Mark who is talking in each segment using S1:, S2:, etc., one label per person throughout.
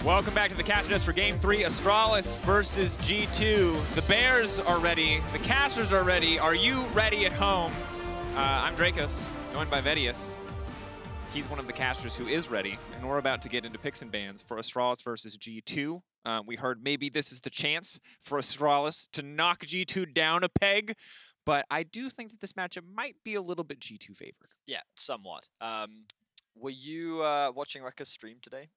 S1: Welcome back to the Catch Us for Game 3, Astralis versus G2. The Bears are ready, the casters are ready. Are you ready at home? I'm Drakos, joined by Vedius. He's one of the casters who is ready, and we're about to get into picks and bans for Astralis versus G2. We heard maybe this is the chance for Astralis to knock G2 down a peg, but I do think that this matchup might be a little bit G2 favored.
S2: Yeah, somewhat. Were you watching Rekkles stream today?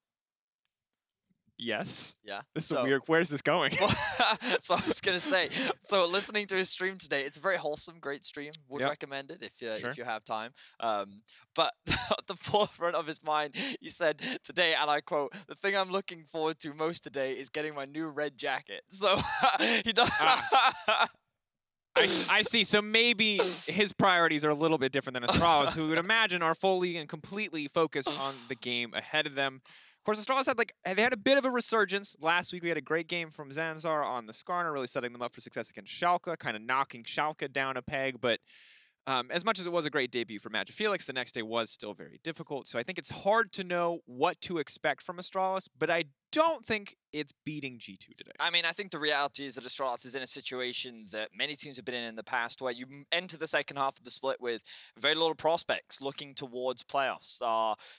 S1: Yes.
S2: Yeah.
S1: This is weird. Where's this going?
S2: So I was gonna say. So listening to his stream today, it's a very wholesome, great stream. Would recommend it if you have time. But at the forefront of his mind, he said today, and I quote, "The thing I'm looking forward to most today is getting my new red jacket." So he does.
S1: I see. So maybe his priorities are a little bit different than Astralis, who would imagine are fully and completely focused on the game ahead of them. Of course, Astralis had a bit of a resurgence. Last week, we had a great game from Zanzarah on the Skarner, really setting them up for success against Schalke, kind of knocking Schalke down a peg. But as much as it was a great debut for MagiFelix, the next day was still very difficult. So I think it's hard to know what to expect from Astralis, but I don't think it's beating G2 today.
S2: I mean, I think the reality is that Astralis is in a situation that many teams have been in the past, where you enter the second half of the split with very little prospects looking towards playoffs.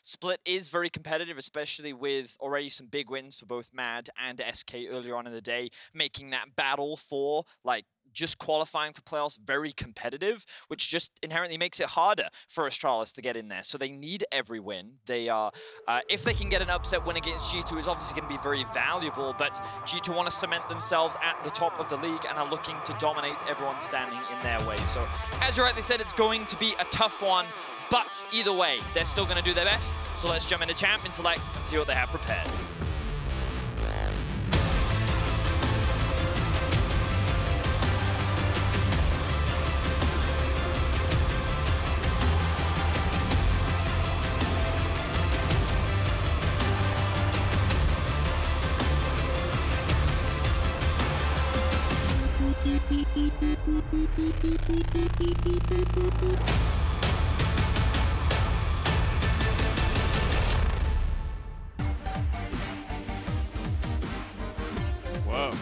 S2: Split is very competitive, especially with already some big wins for both Mad and SK earlier on in the day, making that battle for, like, just qualifying for playoffs very competitive, which just inherently makes it harder for Astralis to get in there. So they need every win. They are, if they can get an upset win against G2, is obviously going to be very valuable, but G2 want to cement themselves at the top of the league and are looking to dominate everyone standing in their way. So as you rightly said, it's going to be a tough one, but either way, they're still going to do their best. So let's jump into Champion Select and see what they have prepared.
S1: Whoa.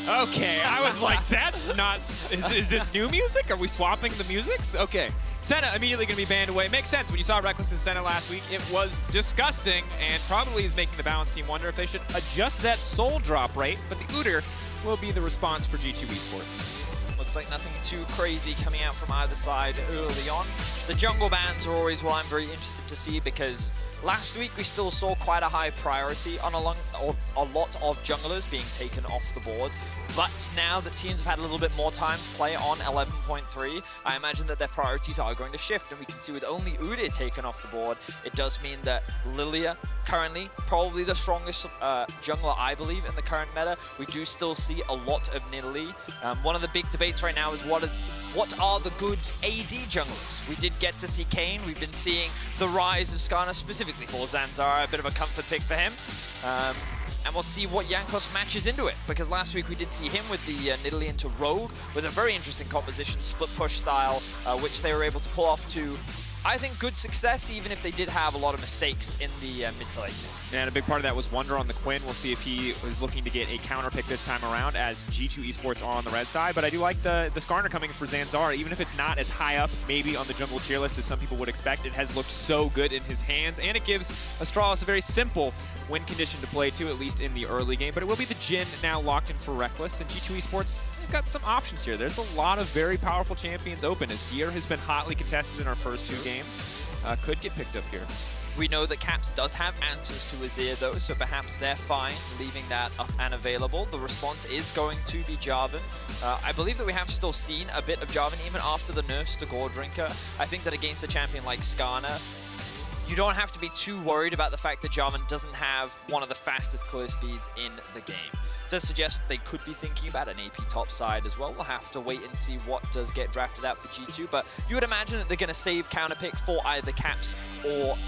S1: Okay, I was like, that's not... Is this new music? Are we swapping the musics? Okay. Senna immediately going to be banned away. Makes sense. When you saw Rekkles' Senna last week, it was disgusting, and probably is making the balance team wonder if they should adjust that soul drop rate, but the Wunder will be the response for G2 Esports.
S2: Looks like nothing too crazy coming out from either side early on. The jungle bans are always what I'm very interested to see, because last week we still saw quite a high priority on a lot of junglers being taken off the board. But now that teams have had a little bit more time to play on 11.3, I imagine that their priorities are going to shift. And we can see with only Wunder taken off the board, it does mean that Lilia, currently probably the strongest jungler, I believe, in the current meta. We do still see a lot of Nidalee. One of the big debates right now is what are the good AD junglers? We did get to see Kayn. We've been seeing the rise of Skarner, specifically for Zanzarah, a bit of a comfort pick for him. And we'll see what Jankos matches into it, because last week we did see him with the Nidalee into Rogue, with a very interesting composition, split push style, which they were able to pull off to, I think, good success, even if they did have a lot of mistakes in the mid to late game.
S1: Yeah, and a big part of that was Wunder on the Quinn. We'll see if he is looking to get a counter pick this time around, as G2 Esports are on the red side. But I do like the Skarner coming in for Zanzarah, even if it's not as high up maybe on the jungle tier list as some people would expect. It has looked so good in his hands, and it gives Astralis a very simple win condition to play to, at least in the early game. But it will be the Jhin now locked in for Rekkles, and G2 Esports, they've got some options here. There's a lot of very powerful champions open, as Seer has been hotly contested in our first two games. Could get picked up here.
S2: We know that Caps does have answers to Azir though, so perhaps they're fine leaving that up and available. The response is going to be Jarvan. I believe that we have still seen a bit of Jarvan even after the nerfs to Gore Drinker. I think that against a champion like Skarner, you don't have to be too worried about the fact that Jarvan doesn't have one of the fastest clear speeds in the game. It does suggest they could be thinking about an AP top side as well. We'll have to wait and see what does get drafted out for G2, but you would imagine that they're going to save counter pick for either Caps or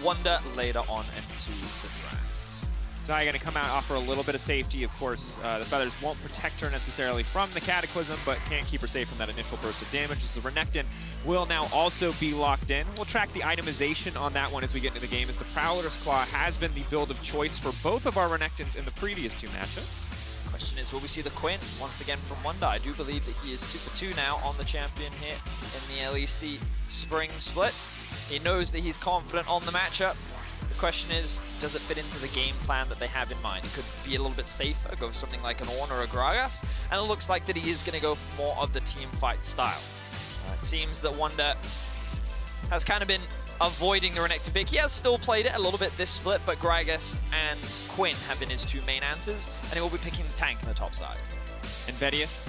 S2: Wunder later on into the draft.
S1: Xayah going to come out, offer a little bit of safety. Of course, the Feathers won't protect her necessarily from the Cataclysm, but can keep her safe from that initial burst of damage. As the Renekton will now also be locked in. We'll track the itemization on that one as we get into the game, as the Prowler's Claw has been the build of choice for both of our Renektons in the previous 2 matchups.
S2: Question is, will we see the Quinn once again from Wunder? I do believe that he is 2 for 2 now on the champion here in the LEC Spring Split. He knows that he's confident on the matchup. The question is, does it fit into the game plan that they have in mind? It could be a little bit safer, go for something like an Ornn or a Gragas, and it looks like that he is going to go for more of the team fight style. It seems that Wunder has kind of been avoiding the Renekton pick. He has still played it a little bit this split, but Gragas and Quinn have been his 2 main answers, and he will be picking the tank in the top side.
S1: And Vedius,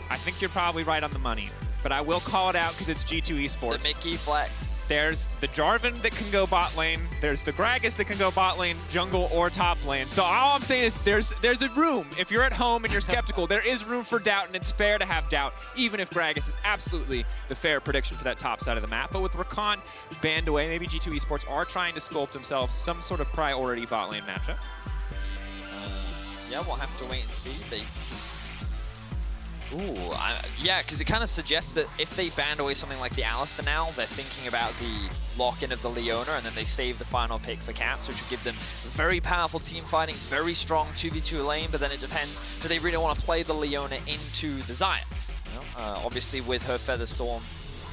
S1: I think you're probably right on the money, but I will call it out because it's G2 Esports.
S2: The MagiFelix.
S1: There's the Jarvan that can go bot lane. There's the Gragas that can go bot lane, jungle, or top lane. So all I'm saying is there's a room. If you're at home and you're skeptical, there is room for doubt, and it's fair to have doubt, even if Gragas is absolutely the fair prediction for that top side of the map. But with Rakan banned away, maybe G2 Esports are trying to sculpt themselves some sort of priority bot lane matchup.
S2: Yeah, we'll have to wait and see. Yeah, because it kind of suggests that if they banned away something like the Alistar now, they're thinking about the lock-in of the Leona, and then they save the final pick for Caps, which would give them very powerful team fighting, very strong 2v2 lane, but then it depends, do they really want to play the Leona into the Xayah? You know, obviously with her Featherstorm,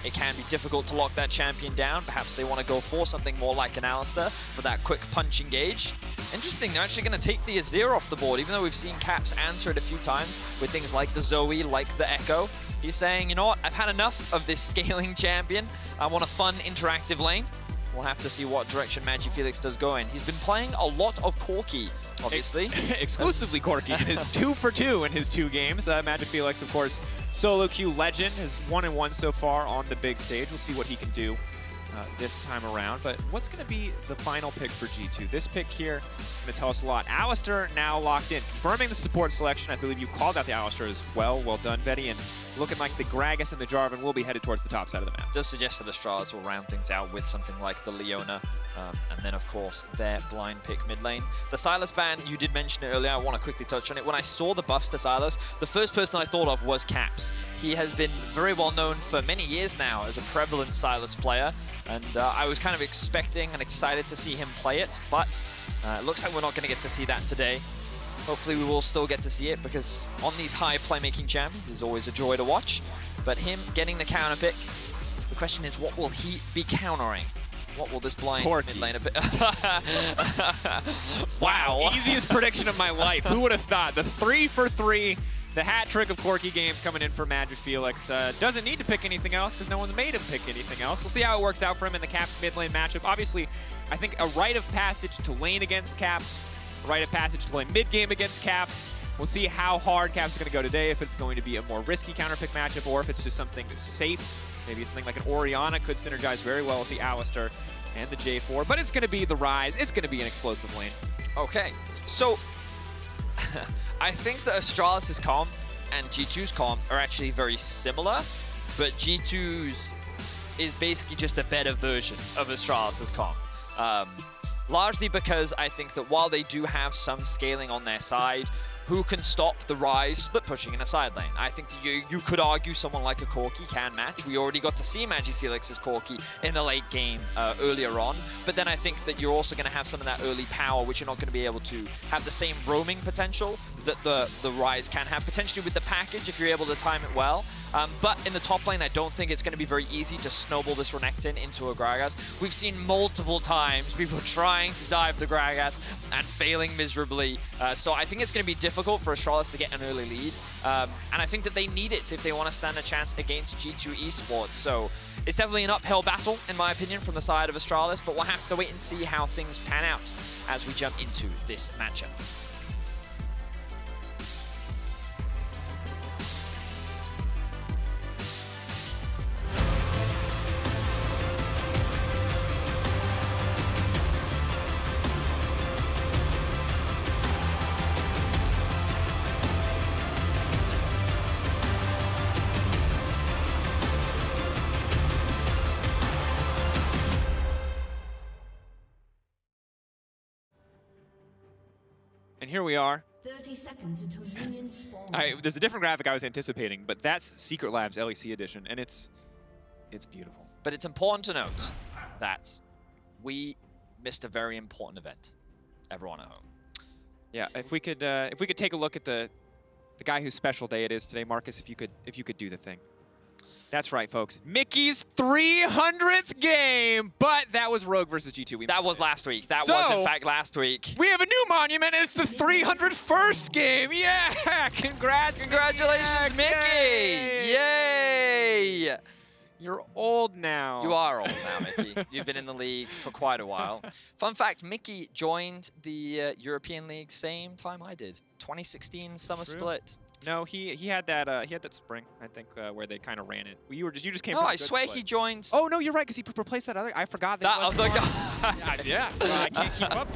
S2: it can be difficult to lock that champion down. Perhaps they want to go for something more like an Alistar for that quick punch engage. Interesting, they're actually going to take the Azir off the board, even though we've seen Caps answer it a few times with things like the Zoe, like the Echo. He's saying, you know what, I've had enough of this scaling champion. I want a fun, interactive lane. We'll have to see what direction MagiFelix does go in. He's been playing a lot of Corki, obviously.
S1: Exclusively Corki. His 2 for 2 in his 2 games. MagiFelix, of course, solo queue legend, has 1-1 so far on the big stage. We'll see what he can do this time around. But what's going to be the final pick for G2? This pick here is going to tell us a lot. Alistar now locked in, confirming the support selection. I believe you called out the Alistar as well. Well done, Betty. And looking like the Gragas and the Jarvan will be headed towards the top side of the map.
S2: Does suggest that Astralis will round things out with something like the Leona, and then of course their blind pick mid lane. The Sylas ban, you did mention it earlier, I want to quickly touch on it. When I saw the buffs to Sylas, the first person I thought of was Caps. He has been very well known for many years now as a prevalent Sylas player, and I was kind of expecting and excited to see him play it, but it looks like we're not going to get to see that today. Hopefully we will still get to see it, because on these high playmaking champions is always a joy to watch. But him getting the counter pick, the question is, what will he be countering? What will this blind mid laner pick?
S1: Wow, easiest prediction of my life. Who would have thought? The 3 for 3, the hat trick of Corki games coming in for MagiFelix. Doesn't need to pick anything else because no one's made him pick anything else. We'll see how it works out for him in the Caps mid lane matchup. Obviously, I think a rite of passage to lane against Caps, a rite of passage to play mid game against Caps. We'll see how hard Caps is going to go today, if it's going to be a more risky counter pick matchup or if it's just something safe. Maybe something like an Orianna could synergize very well with the Alistar and the J4, but it's going to be the Ryze. It's going to be an explosive lane.
S2: Okay, so I think that Astralis' comp and G2's comp are actually very similar, but G2's is basically just a better version of Astralis' comp. Largely because I think that while they do have some scaling on their side, who can stop the Ryze split pushing in a side lane? I think that you could argue someone like a Corki can match. We already got to see MagiFelix's Corki in the late game earlier on, but then I think that you're also going to have some of that early power, which you're not going to be able to have the same roaming potential that the Ryze can have, potentially with the package if you're able to time it well. But in the top lane, I don't think it's going to be very easy to snowball this Renekton into a Gragas. We've seen multiple times people trying to dive the Gragas and failing miserably. So I think it's going to be difficult for Astralis to get an early lead. And I think that they need it if they want to stand a chance against G2 Esports. So it's definitely an uphill battle, in my opinion, from the side of Astralis, but we'll have to wait and see how things pan out as we jump into this matchup.
S1: here we are.
S3: 30 seconds until union spawn.
S1: There's a different graphic I was anticipating, but that's Secret Labs LEC edition, and it's beautiful.
S2: But it's important to note that we missed a very important event. Everyone at home.
S1: Yeah, if we could take a look at the guy whose special day it is today, Marcus, if you could do the thing. That's right, folks. Mickey's 300th game, but that was Rogue versus G2.
S2: That was last week. That was, in fact, last week.
S1: We have a new monument, and it's the 301st game. Yeah!
S2: Congratulations, Mickey! Yay!
S1: You're old now.
S2: You are old now, Mickey. You've been in the league for quite a while. Fun fact, Mickey joined the European League same time I did. 2016 summer split.
S1: No, he had that spring, I think, where they kind of ran it. You just came.
S2: No,
S1: from
S2: I swear he joined.
S1: Oh no, you're right, because he replaced that other. I forgot that. Yeah, I can't keep up.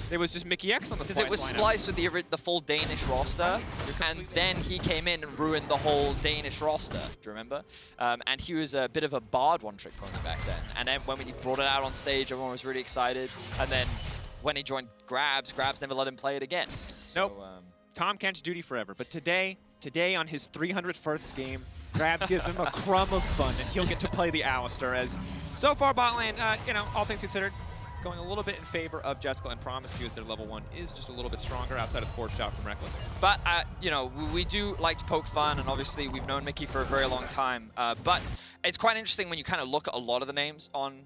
S1: There was just Mikyx on the. Because
S2: it was spliced with the full Danish roster, and then he came in and ruined the whole Danish roster. Do you remember? And he was a bit of a bard one-trick pony back then. And then when he brought it out on stage, everyone was really excited. And then when he joined Grabs never let him play it again. So,
S1: nope. Tom Kent's duty forever, but today on his 301st game, Grabs gives him a crumb of fun, and he'll get to play the Alistar. As so far, bot lane, all things considered, going a little bit in favor of Jeskla and promisq, as their level 1 is just a little bit stronger outside of force shot from Rekkles. But
S2: we do like to poke fun, and obviously we've known Mickey for a very long time. But it's quite interesting when you kind of look at a lot of the names on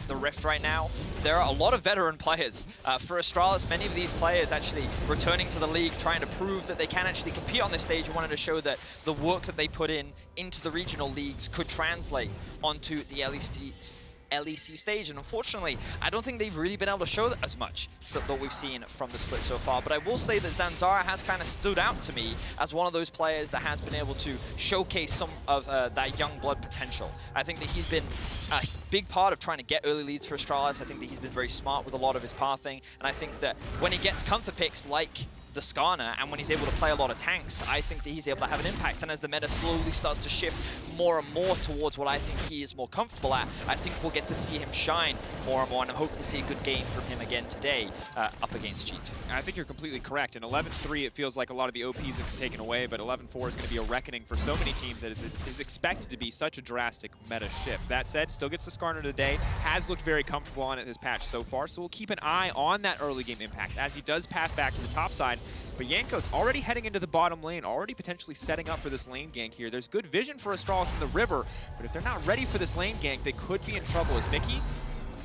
S2: the Rift right now. There are a lot of veteran players. For Astralis, many of these players actually returning to the league, trying to prove that they can actually compete on this stage, and wanted to show that the work that they put into the regional leagues could translate onto the LEC stage, and unfortunately, I don't think they've really been able to show that as much that we've seen from the split so far. But I will say that Zanzarah has kind of stood out to me as one of those players that has been able to showcase some of that young blood potential. I think that he's been a big part of trying to get early leads for Astralis. I think that he's been very smart with a lot of his pathing, and I think that when he gets comfort picks like the Skarner, and when he's able to play a lot of tanks, I think that he's able to have an impact. And as the meta slowly starts to shift more and more towards what I think he is more comfortable at, I think we'll get to see him shine more and more, and I'm hoping to see a good game from him again today up against G2.
S1: I think you're completely correct. In 11-3, it feels like a lot of the OPs have been taken away, but 11-4 is going to be a reckoning for so many teams that is expected to be such a drastic meta shift. That said, still gets the Skarner today, has looked very comfortable on it this patch so far, so we'll keep an eye on that early game impact as he does path back to the top side. But Jankos already heading into the bottom lane, already potentially setting up for this lane gank here. There's good vision for Astralis in the river, but if they're not ready for this lane gank, they could be in trouble. As Mickey,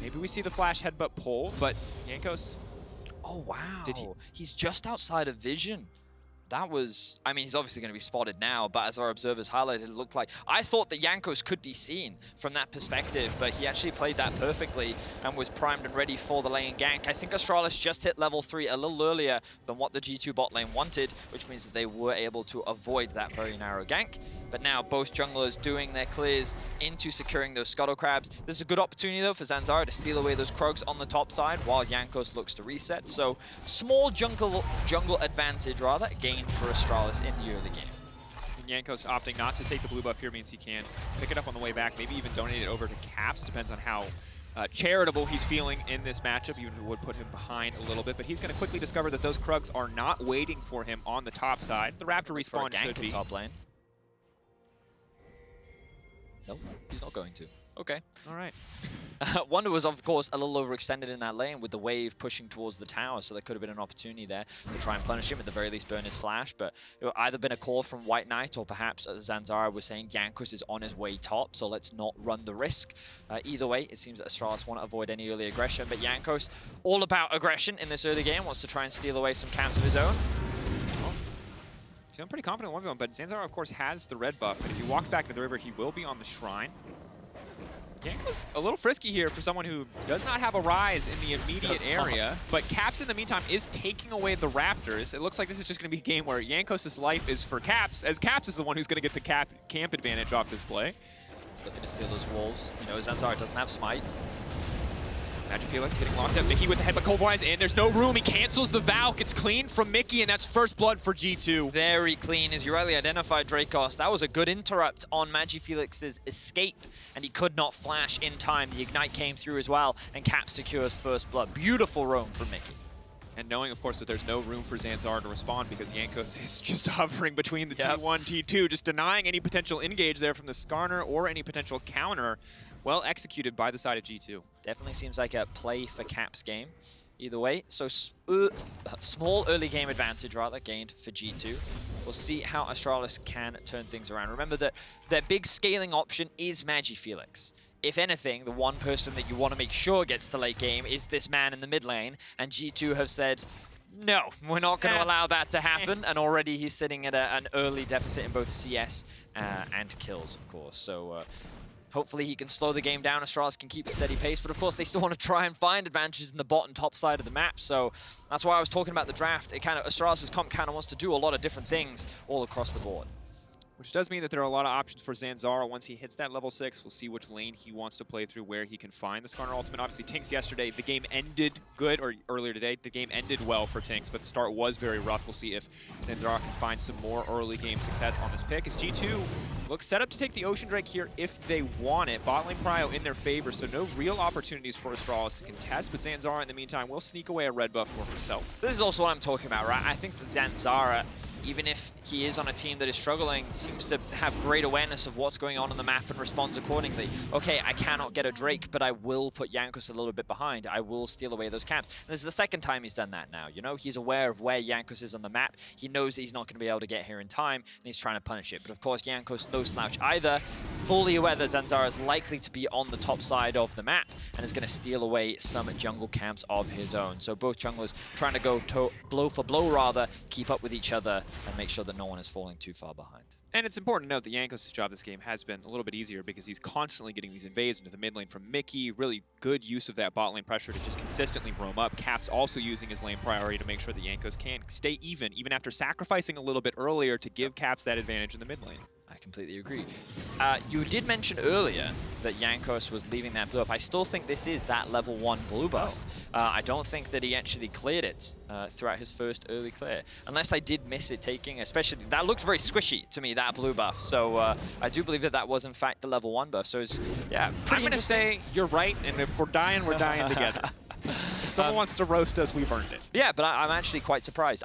S1: maybe we see the flash headbutt pull, but Jankos...
S2: Oh, wow. He's just outside of vision. That was, I mean, he's obviously going to be spotted now, but as our observers highlighted, it looked like, I thought that Jankos could be seen from that perspective, but he actually played that perfectly and was primed and ready for the lane gank. I think Astralis just hit level 3 a little earlier than what the G2 bot lane wanted, which means that they were able to avoid that very narrow gank. But now both junglers doing their clears into securing those Scuttle Crabs. This is a good opportunity though for Zanzarah to steal away those Krogs on the top side while Jankos looks to reset. So small jungle advantage rather, gain for Astralis in the early game.
S1: And Jankos opting not to take the blue buff here means he can pick it up on the way back, maybe even donate it over to Caps, depends on how charitable he's feeling in this matchup, even if it would put him behind a little bit. But he's going to quickly discover that those Krugs are not waiting for him on the top side. The Raptor respawn should be.
S2: Top lane. No, he's not going to. Okay.
S1: All right.
S2: Wunder was, of course, a little overextended in that lane with the wave pushing towards the tower, so there could have been an opportunity there to try and punish him, at the very least burn his flash, but it would either been a call from WhiteKnight or perhaps, as Zanzarah was saying, Jankos is on his way top, so let's not run the risk. Either way, it seems that Astralis want to avoid any early aggression, but Jankos, all about aggression in this early game, wants to try and steal away some camps of his own.
S1: I'm pretty confident in 1v1, but Zanzarah, of course, has the red buff, and if he walks back to the river, he will be on the shrine. Jankos a little frisky here for someone who does not have a Ryze in the immediate area, but Caps in the meantime is taking away the Raptors. It looks like this is just going to be a game where Jankos' life is for Caps, as Caps is the one who's going to get the camp advantage off this play.
S2: He's looking to steal those wolves. You know, Zanzarah doesn't have smite.
S1: MagiFelix getting locked up. Mickey with the headbutt cold-wise, and there's no room. He cancels the Valk. It's clean from Mickey, and that's first blood for G2.
S2: Very clean, as you rightly identified, Drakos. That was a good interrupt on MagiFelix's escape, and he could not flash in time. The Ignite came through as well, and Cap secures first blood. Beautiful roam from Mickey.
S1: And knowing, of course, that there's no room for Zanzarah to respond because Jankos is just hovering between the T1, T2, just denying any potential engage there from the Skarner or any potential counter. Well executed by the side of G2.
S2: Definitely seems like a play for Caps game. Either way, so small early game advantage rather gained for G2. We'll see how Astralis can turn things around. Remember that their big scaling option is MagiFelix. If anything, the one person that you want to make sure gets to late game is this man in the mid lane, and G2 have said, no, we're not going to allow that to happen, and already he's sitting at an early deficit in both CS and kills, of course. So hopefully he can slow the game down, Astralis can keep a steady pace, but of course they still want to try and find advantages in the bottom top side of the map, so that's why I was talking about the draft. It kind of, Astralis' comp kind of wants to do a lot of different things all across the board.
S1: Which does mean that there are a lot of options for Zanzarah. Once he hits that level 6, we'll see which lane he wants to play through, where he can find the Skarner ultimate. Obviously, Tinks yesterday, the game ended good, or earlier today, the game ended well for Tinks, but the start was very rough. We'll see if Zanzarah can find some more early game success on this pick. As G2 looks set up to take the Ocean Drake here if they want it. Bot lane prio in their favor, so no real opportunities for Astralis to contest, but Zanzarah in the meantime will sneak away a red buff for himself.
S2: This is also what I'm talking about, right? I think that Zanzarah, even if he is on a team that is struggling, seems to have great awareness of what's going on the map and responds accordingly. Okay, I cannot get a Drake, but I will put Jankos a little bit behind. I will steal away those camps. And this is the second time he's done that now, you know? He's aware of where Jankos is on the map. He knows that he's not going to be able to get here in time, and he's trying to punish it. But of course, Jankos, no slouch either, fully aware that Zanzarah is likely to be on the top side of the map, and is going to steal away some jungle camps of his own. So both junglers trying to go blow for blow, rather, keep up with each other, and make sure that no one is falling too far behind.
S1: And it's important to note that Jankos' job this game has been a little bit easier because he's constantly getting these invades into the mid lane from Mikyx. Really good use of that bot lane pressure to just consistently roam up. Caps also using his lane priority to make sure that Jankos can stay even after sacrificing a little bit earlier to give Caps that advantage in the mid lane.
S2: I completely agree. You did mention earlier that Jankos was leaving that blue buff. I still think this is that level 1 blue buff. I don't think that he actually cleared it throughout his first early clear. Unless I did miss it taking, especially, that looks very squishy to me, that blue buff. So I do believe that that was in fact the level 1 buff. So it's, yeah, pretty
S1: I'm going to say you're right, and if we're dying together. If someone wants to roast us, we've earned it.
S2: Yeah, but I'm actually quite surprised.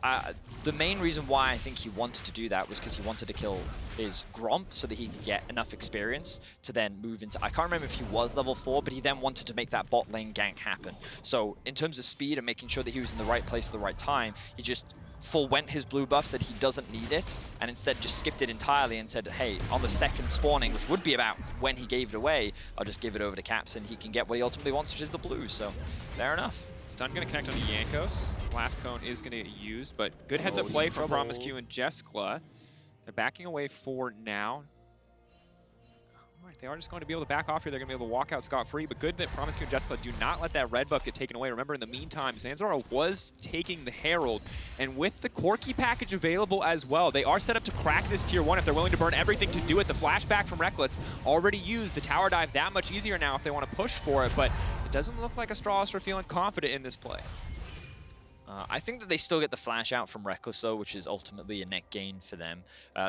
S2: The main reason why I think he wanted to do that was because he wanted to kill his Gromp so that he could get enough experience to then move into... I can't remember if he was level 4, but he then wanted to make that bot lane gank happen. So in terms of speed and making sure that he was in the right place at the right time, he just forwent his blue buff, said he doesn't need it, and instead just skipped it entirely and said, hey, on the second spawning, which would be about when he gave it away, I'll just give it over to Caps and he can get what he ultimately wants, which is the blues. So fair enough.
S1: Stun going to connect on Jankos. Last cone is going to get used, but good heads-up play from promisq and Jeskla. They're backing away for now. All right, they are just going to be able to back off here. They're going to be able to walk out scot-free, but good that promisq and Jeskla do not let that red buff get taken away. Remember, in the meantime, Zanzarah was taking the Herald, and with the Corki package available as well, they are set up to crack this tier 1 if they're willing to burn everything to do it. The flashback from Rekkles already used. The tower dive that much easier now if they want to push for it, but it doesn't look like Astralis are feeling confident in this play.
S2: I think that they still get the flash out from Rekkles, though, which is ultimately a net gain for them.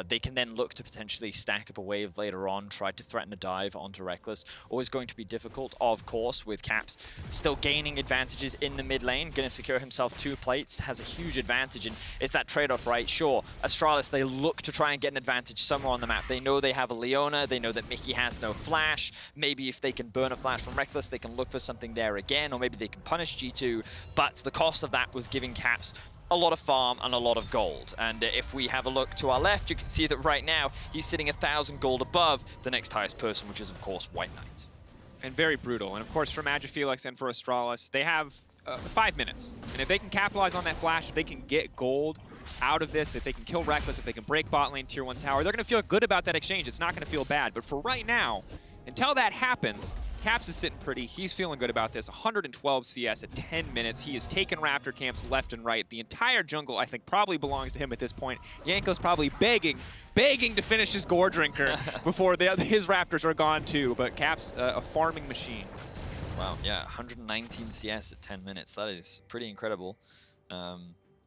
S2: They can then look to potentially stack up a wave later on, try to threaten a dive onto Rekkles. Always going to be difficult, of course, with Caps still gaining advantages in the mid lane. Going to secure himself 2 plates, has a huge advantage, and it's that trade-off, right? Sure, Astralis, they look to try and get an advantage somewhere on the map. They know they have a Leona, they know that Mikyx has no flash. Maybe if they can burn a flash from Rekkles, they can look for something there again, or maybe they can punish G2, but the cost of that was giving Caps a lot of farm and a lot of gold. And if we have a look to our left, you can see that right now he's sitting 1,000 gold above the next highest person, which is of course WhiteKnight.
S1: And very brutal. And of course for MagiFelix and for Astralis, they have 5 minutes. And if they can capitalize on that flash, if they can get gold out of this, if they can kill Rekkles, if they can break bot lane tier 1 tower, they're going to feel good about that exchange. It's not going to feel bad. But for right now, until that happens, Caps is sitting pretty. He's feeling good about this. 112 CS at 10 minutes. He has taken Raptor camps left and right. The entire jungle, I think, probably belongs to him at this point. Jankos probably begging to finish his Gore Drinker before his Raptors are gone too. But Caps, a farming machine.
S2: Wow, yeah, 119 CS at 10 minutes. That is pretty incredible.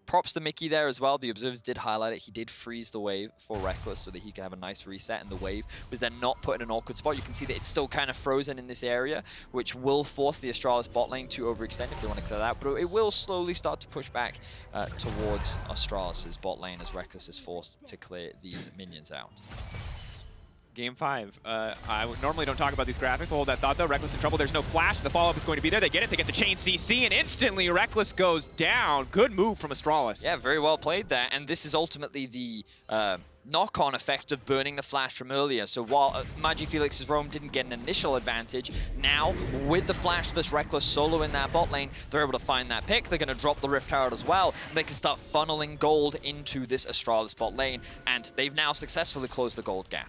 S2: props to Mikyx there as well. The observers did highlight it. He did freeze the wave for Rekkles so that he could have a nice reset, and the wave was then not put in an awkward spot. You can see that it's still kind of frozen in this area, which will force the Astralis bot lane to overextend if they want to clear that out, but it will slowly start to push back towards Astralis' bot lane as Rekkles is forced to clear these minions out.
S1: Game 5. I normally don't talk about these graphics. Hold that thought, though. Rekkles in trouble. There's no flash. The follow-up is going to be there. They get it. They get the chain CC, and instantly Rekkles goes down. Good move from Astralis.
S2: Yeah, very well played there. And this is ultimately the knock-on effect of burning the flash from earlier. So while MagiFelix's roam didn't get an initial advantage, now with the flashless Rekkles solo in that bot lane, they're able to find that pick. They're going to drop the Rift Herald as well, and they can start funneling gold into this Astralis bot lane. And they've now successfully closed the gold gap.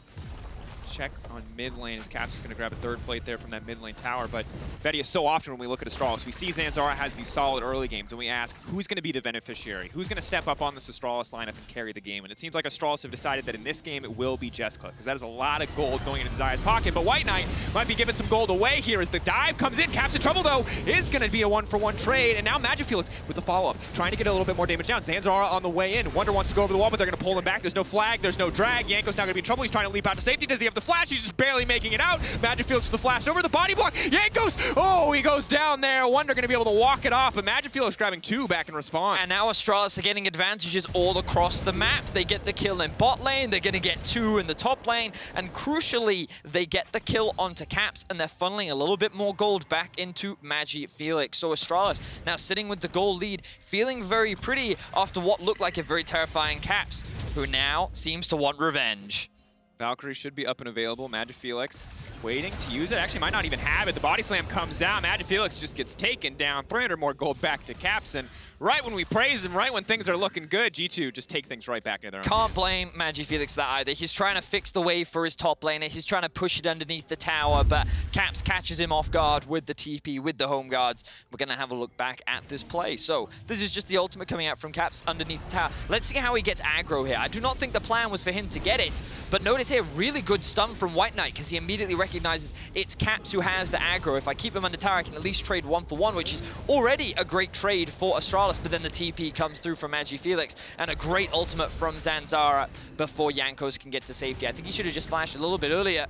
S1: Check on mid lane as Caps is going to grab a third plate there from that mid lane tower. But Vedius, so often when we look at Astralis, we see Zanzarah has these solid early games, and we ask, who's going to be the beneficiary? Who's going to step up on this Astralis lineup and carry the game? And it seems like Astralis have decided that in this game it will be Jeskla, because that is a lot of gold going into Xayah's pocket. But WhiteKnight might be giving some gold away here as the dive comes in. Caps in trouble, though, is going to be a one-for-one trade. And now MagiFelix with the follow-up, trying to get a little bit more damage down. Zanzarah on the way in. Wunder wants to go over the wall, but they're going to pull him back. There's no flag. There's no drag. Jankos now going to be in trouble. He's trying to leap out to safety. Does he have the flash? He's just barely making it out. MagiFelix with the flash over the body block. Jankos, oh, he goes down there. Wunder going to be able to walk it off, but MagiFelix grabbing 2 back in response.
S2: And now Astralis are getting advantages all across the map. They get the kill in bot lane, they're going to get 2 in the top lane, and crucially, they get the kill onto Caps, and they're funneling a little bit more gold back into MagiFelix. So Astralis now sitting with the gold lead, feeling very pretty after what looked like a very terrifying Caps, who now seems to want revenge.
S1: Valkyrie should be up and available. MagiFelix waiting to use it. Actually, might not even have it. The body slam comes out. MagiFelix just gets taken down. 300 more gold back to Caps. And right when we praise him, right when things are looking good, G2 just take things right back into their own.
S2: Can't blame MagiFelix that either. He's trying to fix the wave for his top laner. He's trying to push it underneath the tower, but Caps catches him off guard with the TP, with the home guards. We're going to have a look back at this play. So this is just the ultimate coming out from Caps underneath the tower. Let's see how he gets aggro here. I do not think the plan was for him to get it, but notice here, really good stun from WhiteKnight, because he immediately recognizes it's Caps who has the aggro. If I keep him under tower, I can at least trade 1-for-1, which is already a great trade for Astralis, but then the TP comes through from MagiFelix, and a great ultimate from Zanzarah before Jankos can get to safety. I think he should have just flashed a little bit earlier.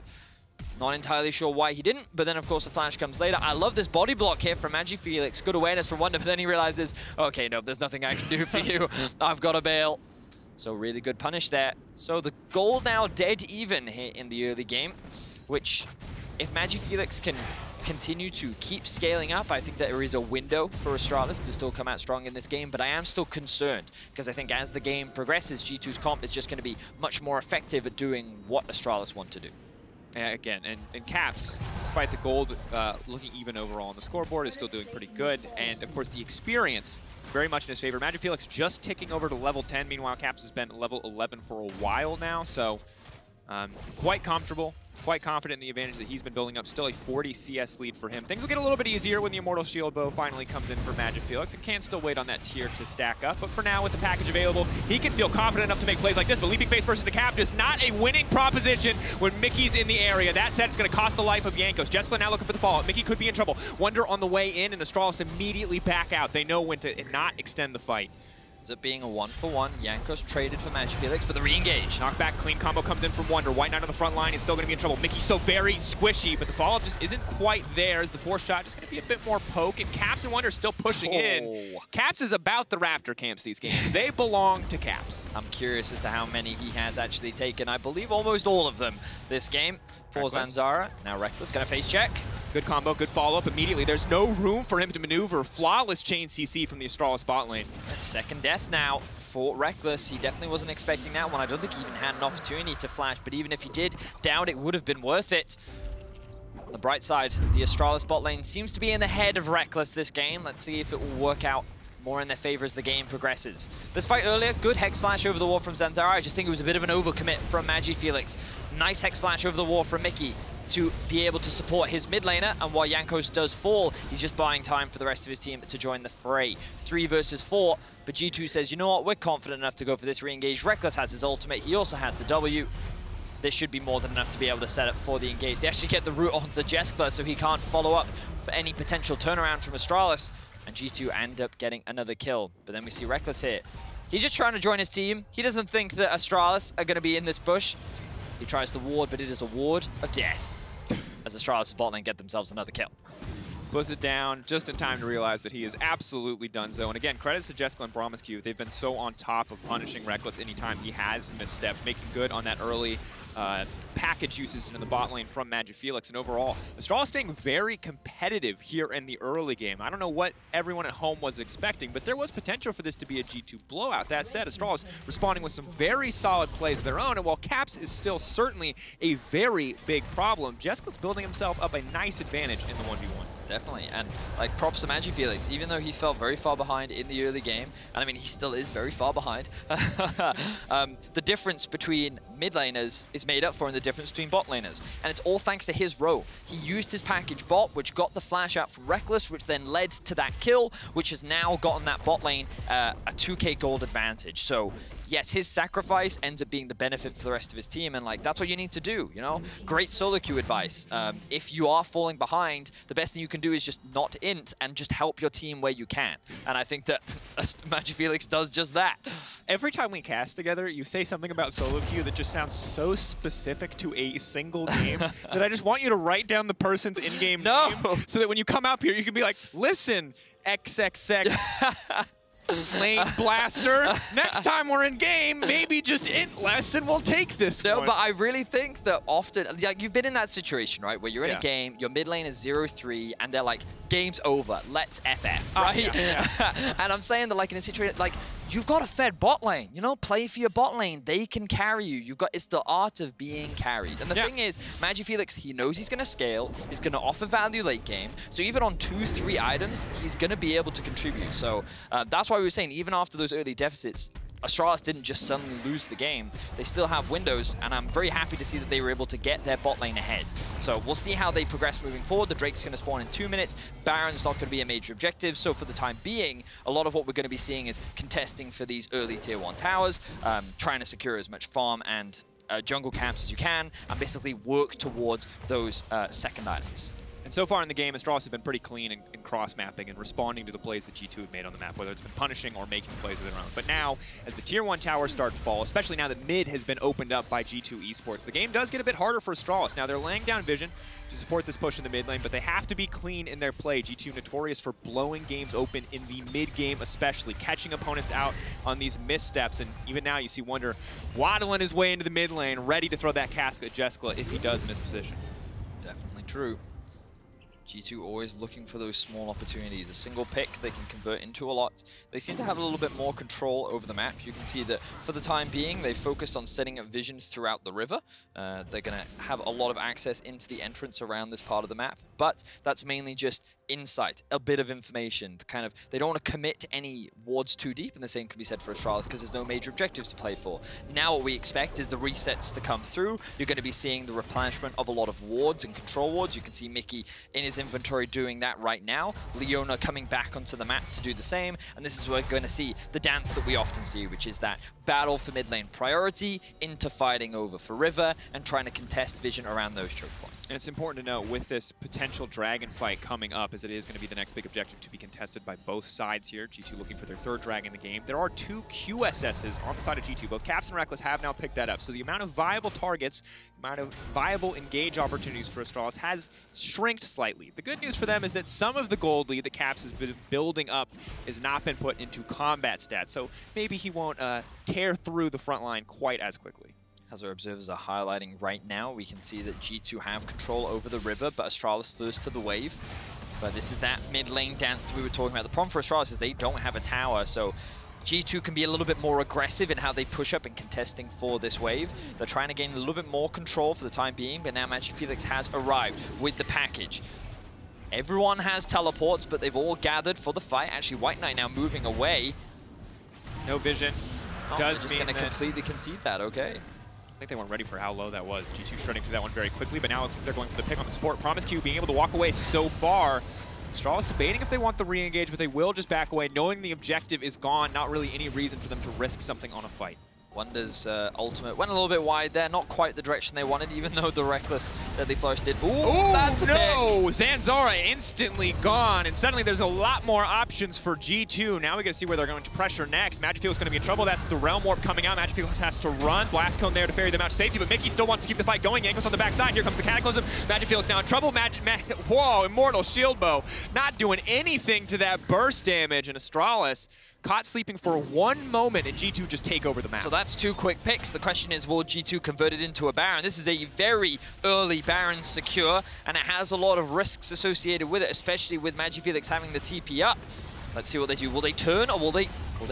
S2: Not entirely sure why he didn't, but then of course the flash comes later. I love this body block here from MagiFelix. Good awareness from Wunder, but then he realizes, okay, no, there's nothing I can do for you. I've got to bail. So really good punish there. So the goal now dead even here in the early game, which if MagiFelix can continue to keep scaling up, I think that there is a window for Astralis to still come out strong in this game, but I am still concerned because I think as the game progresses, G2's comp is just going to be much more effective at doing what Astralis want to do.
S1: Again, and Caps, despite the gold looking even overall on the scoreboard, is still doing pretty good. And of course, the experience very much in his favor. MagiFelix just ticking over to level 10. Meanwhile, Caps has been level 11 for a while now, so quite comfortable. Quite confident in the advantage that he's been building up. Still a 40 CS lead for him. Things will get a little bit easier when the Immortal Shield Bow finally comes in for MagiFelix. And can still wait on that tier to stack up. But for now, with the package available, he can feel confident enough to make plays like this. But leaping face versus the Cap is not a winning proposition when Mikyx's in the area. That said, it's going to cost the life of Jankos. Jeskla now looking for the follow-up. Mikyx could be in trouble. Wunder on the way in, and Astralis immediately back out. They know when to not extend the fight.
S2: Ends up being a 1-for-1. Jankos traded for MagiFelix, but the re-engage.
S1: Knockback, clean combo comes in from Wunder. WhiteKnight on the front line is still going to be in trouble. Mikyx so very squishy, but the follow-up just isn't quite there as the force shot just going to be a bit more poke, and Caps and Wunder still pushing in. Caps is about the Raptor camps these games. They belong to Caps.
S2: I'm curious as to how many he has actually taken. I believe almost all of them this game. For Zanzarah. Now Rekkles going to face check.
S1: Good combo, good follow-up immediately. There's no room for him to maneuver. Flawless chain CC from the Astralis bot lane.
S2: And second death now for Rekkles. He definitely wasn't expecting that one. I don't think he even had an opportunity to flash, but even if he did, doubt it would have been worth it. On the bright side, the Astralis bot lane seems to be in the head of Rekkles this game. Let's see if it will work out more in their favor as the game progresses. This fight earlier, good Hex Flash over the wall from Zanzarah. I just think it was a bit of an overcommit from MagiFelix. Nice Hex Flash over the wall from Mikyx to be able to support his mid laner, and while Jankos does fall, he's just buying time for the rest of his team to join the fray. 3 versus 4, but G2 says, you know what, we're confident enough to go for this re-engage. Rekkles has his ultimate, he also has the W. This should be more than enough to be able to set up for the engage. They actually get the route onto Jeskla, so he can't follow up for any potential turnaround from Astralis. and G2 end up getting another kill. But then we see Rekkles here. He's just trying to join his team. He doesn't think that Astralis are going to be in this bush. He tries to ward, but it is a ward of death as Astralis' bot lane get themselves another kill.
S1: Puts it down just in time to realize that he is absolutely donezo. And again, credits to Jeskla and promisq. They've been so on top of punishing Rekkles anytime he has misstepped, making good on that early package uses into the bot lane from MagiFelix. And overall, Astralis staying very competitive here in the early game. I don't know what everyone at home was expecting, but there was potential for this to be a G2 blowout. That said, Astralis responding with some very solid plays of their own. And while Caps is still certainly a very big problem, Jeskla's building himself up a nice advantage in the 1v1.
S2: Definitely, and like props to MagiFelix, even though he fell very far behind in the early game, and I mean he still is very far behind, the difference between mid laners is made up for in the difference between bot laners, and it's all thanks to his role. He used his package bot, which got the flash out from Rekkles, which then led to that kill, which has now gotten that bot lane a 2k gold advantage. So yes, his sacrifice ends up being the benefit for the rest of his team, and like that's what you need to do, you know? Great solo queue advice. If you are falling behind, the best thing you can do is just not int and just help your team where you can. And I think that MagiFelix does just that.
S1: Every time we cast together, you say something about solo queue that just sounds so specific to a single game that I just want you to write down the person's in-game name so that when you come out here, you can be like, listen, XXX. Lane Blaster. Next time we're in game, maybe just int less and we'll take this one.
S2: No, but I really think that often, like you've been in that situation, right, where you're in a game, your mid lane is 0-3, and they're like, game's over, let's FF, right? And I'm saying that like in a situation, like you've got a fed bot lane, you know, play for your bot lane, they can carry you. You've got, it's the art of being carried. And the thing is, MagiFelix, he knows he's gonna scale, he's gonna offer value late game, so even on 2-3 items, he's gonna be able to contribute. So that's why we were saying, even after those early deficits, Astralis didn't just suddenly lose the game. They still have windows, and I'm very happy to see that they were able to get their bot lane ahead. So we'll see how they progress moving forward. The Drake's going to spawn in 2 minutes. Baron's not going to be a major objective, so for the time being, a lot of what we're going to be seeing is contesting for these early tier 1 towers, trying to secure as much farm and jungle camps as you can, and basically work towards those second items.
S1: And so far in the game, Astralis has been pretty clean in cross-mapping and responding to the plays that G2 have made on the map, whether it's been punishing or making plays of their own. But now, as the Tier 1 towers start to fall, especially now that mid has been opened up by G2 Esports, the game does get a bit harder for Astralis. Now, they're laying down vision to support this push in the mid lane, but they have to be clean in their play. G2 notorious for blowing games open in the mid game especially, catching opponents out on these missteps. And even now, you see Wunder waddling his way into the mid lane, ready to throw that cask at Jeskla if he does miss position.
S2: Definitely true. G2 always looking for those small opportunities. A single pick they can convert into a lot. They seem to have a little bit more control over the map. You can see that for the time being, they've focused on setting up vision throughout the river. They're going to have a lot of access into the entrance around this part of the map, but that's mainly just insight, a bit of information. Kind of, they don't want to commit to any wards too deep, and the same can be said for Astralis because there's no major objectives to play for. Now what we expect is the resets to come through. You're going to be seeing the replenishment of a lot of wards and control wards. You can see Mikyx in his inventory doing that right now. Leona coming back onto the map to do the same, and this is where we're going to see the dance that we often see, which is that battle for mid lane priority into fighting over for river and trying to contest vision around those choke points.
S1: And it's important to note, with this potential dragon fight coming up, as it is going to be the next big objective to be contested by both sides here, G2 looking for their third dragon in the game, there are 2 QSSs on the side of G2. Both Caps and Rekkles have now picked that up. So the amount of viable targets, amount of viable engage opportunities for Astralis has shrinked slightly. The good news for them is that some of the gold lead that Caps has been building up has not been put into combat stats. So maybe he won't tear through the front line quite as quickly.
S2: As our observers are highlighting right now, we can see that G2 have control over the river, but Astralis first to the wave. But this is that mid lane dance that we were talking about. The problem for Astralis is they don't have a tower, so G2 can be a little bit more aggressive in how they push up and contesting for this wave. They're trying to gain a little bit more control for the time being, but now MagiFelix has arrived with the package. Everyone has teleports, but they've all gathered for the fight. Actually, WhiteKnight now moving away.
S1: No vision. Does
S2: mean going to completely concede that, okay.
S1: I think they weren't ready for how low that was. G2 shredding through that one very quickly, but now it looks like they're going for the pick on the support. promisq being able to walk away so far. Astralis debating if they want the re-engage, but they will just back away, knowing the objective is gone. Not really any reason for them to risk something on a fight.
S2: Wunder's ultimate went a little bit wide there, not quite the direction they wanted, even though the Rekkles Deadly Flourish did. Ooh, that's a pick.
S1: Zanzarah instantly gone, and suddenly there's a lot more options for G2. Now we get to see where they're going to pressure next. MagiFelix going to be in trouble. That's the Realm Warp coming out. MagiFelix has to run. Blast Cone there to ferry them out to safety, but Mikyx still wants to keep the fight going. Jankos on the backside. Here comes the Cataclysm. MagiFelix now in trouble. Whoa, Immortal Shield Bow. Not doing anything to that burst damage, and Astralis caught sleeping for one moment, and G2 just take over the map.
S2: So that's 2 quick picks. The question is, will G2 convert it into a Baron? This is a very early Baron secure, and it has a lot of risks associated with it, especially with MagiFelix having the TP up. Let's see what they do. Will they turn, or will they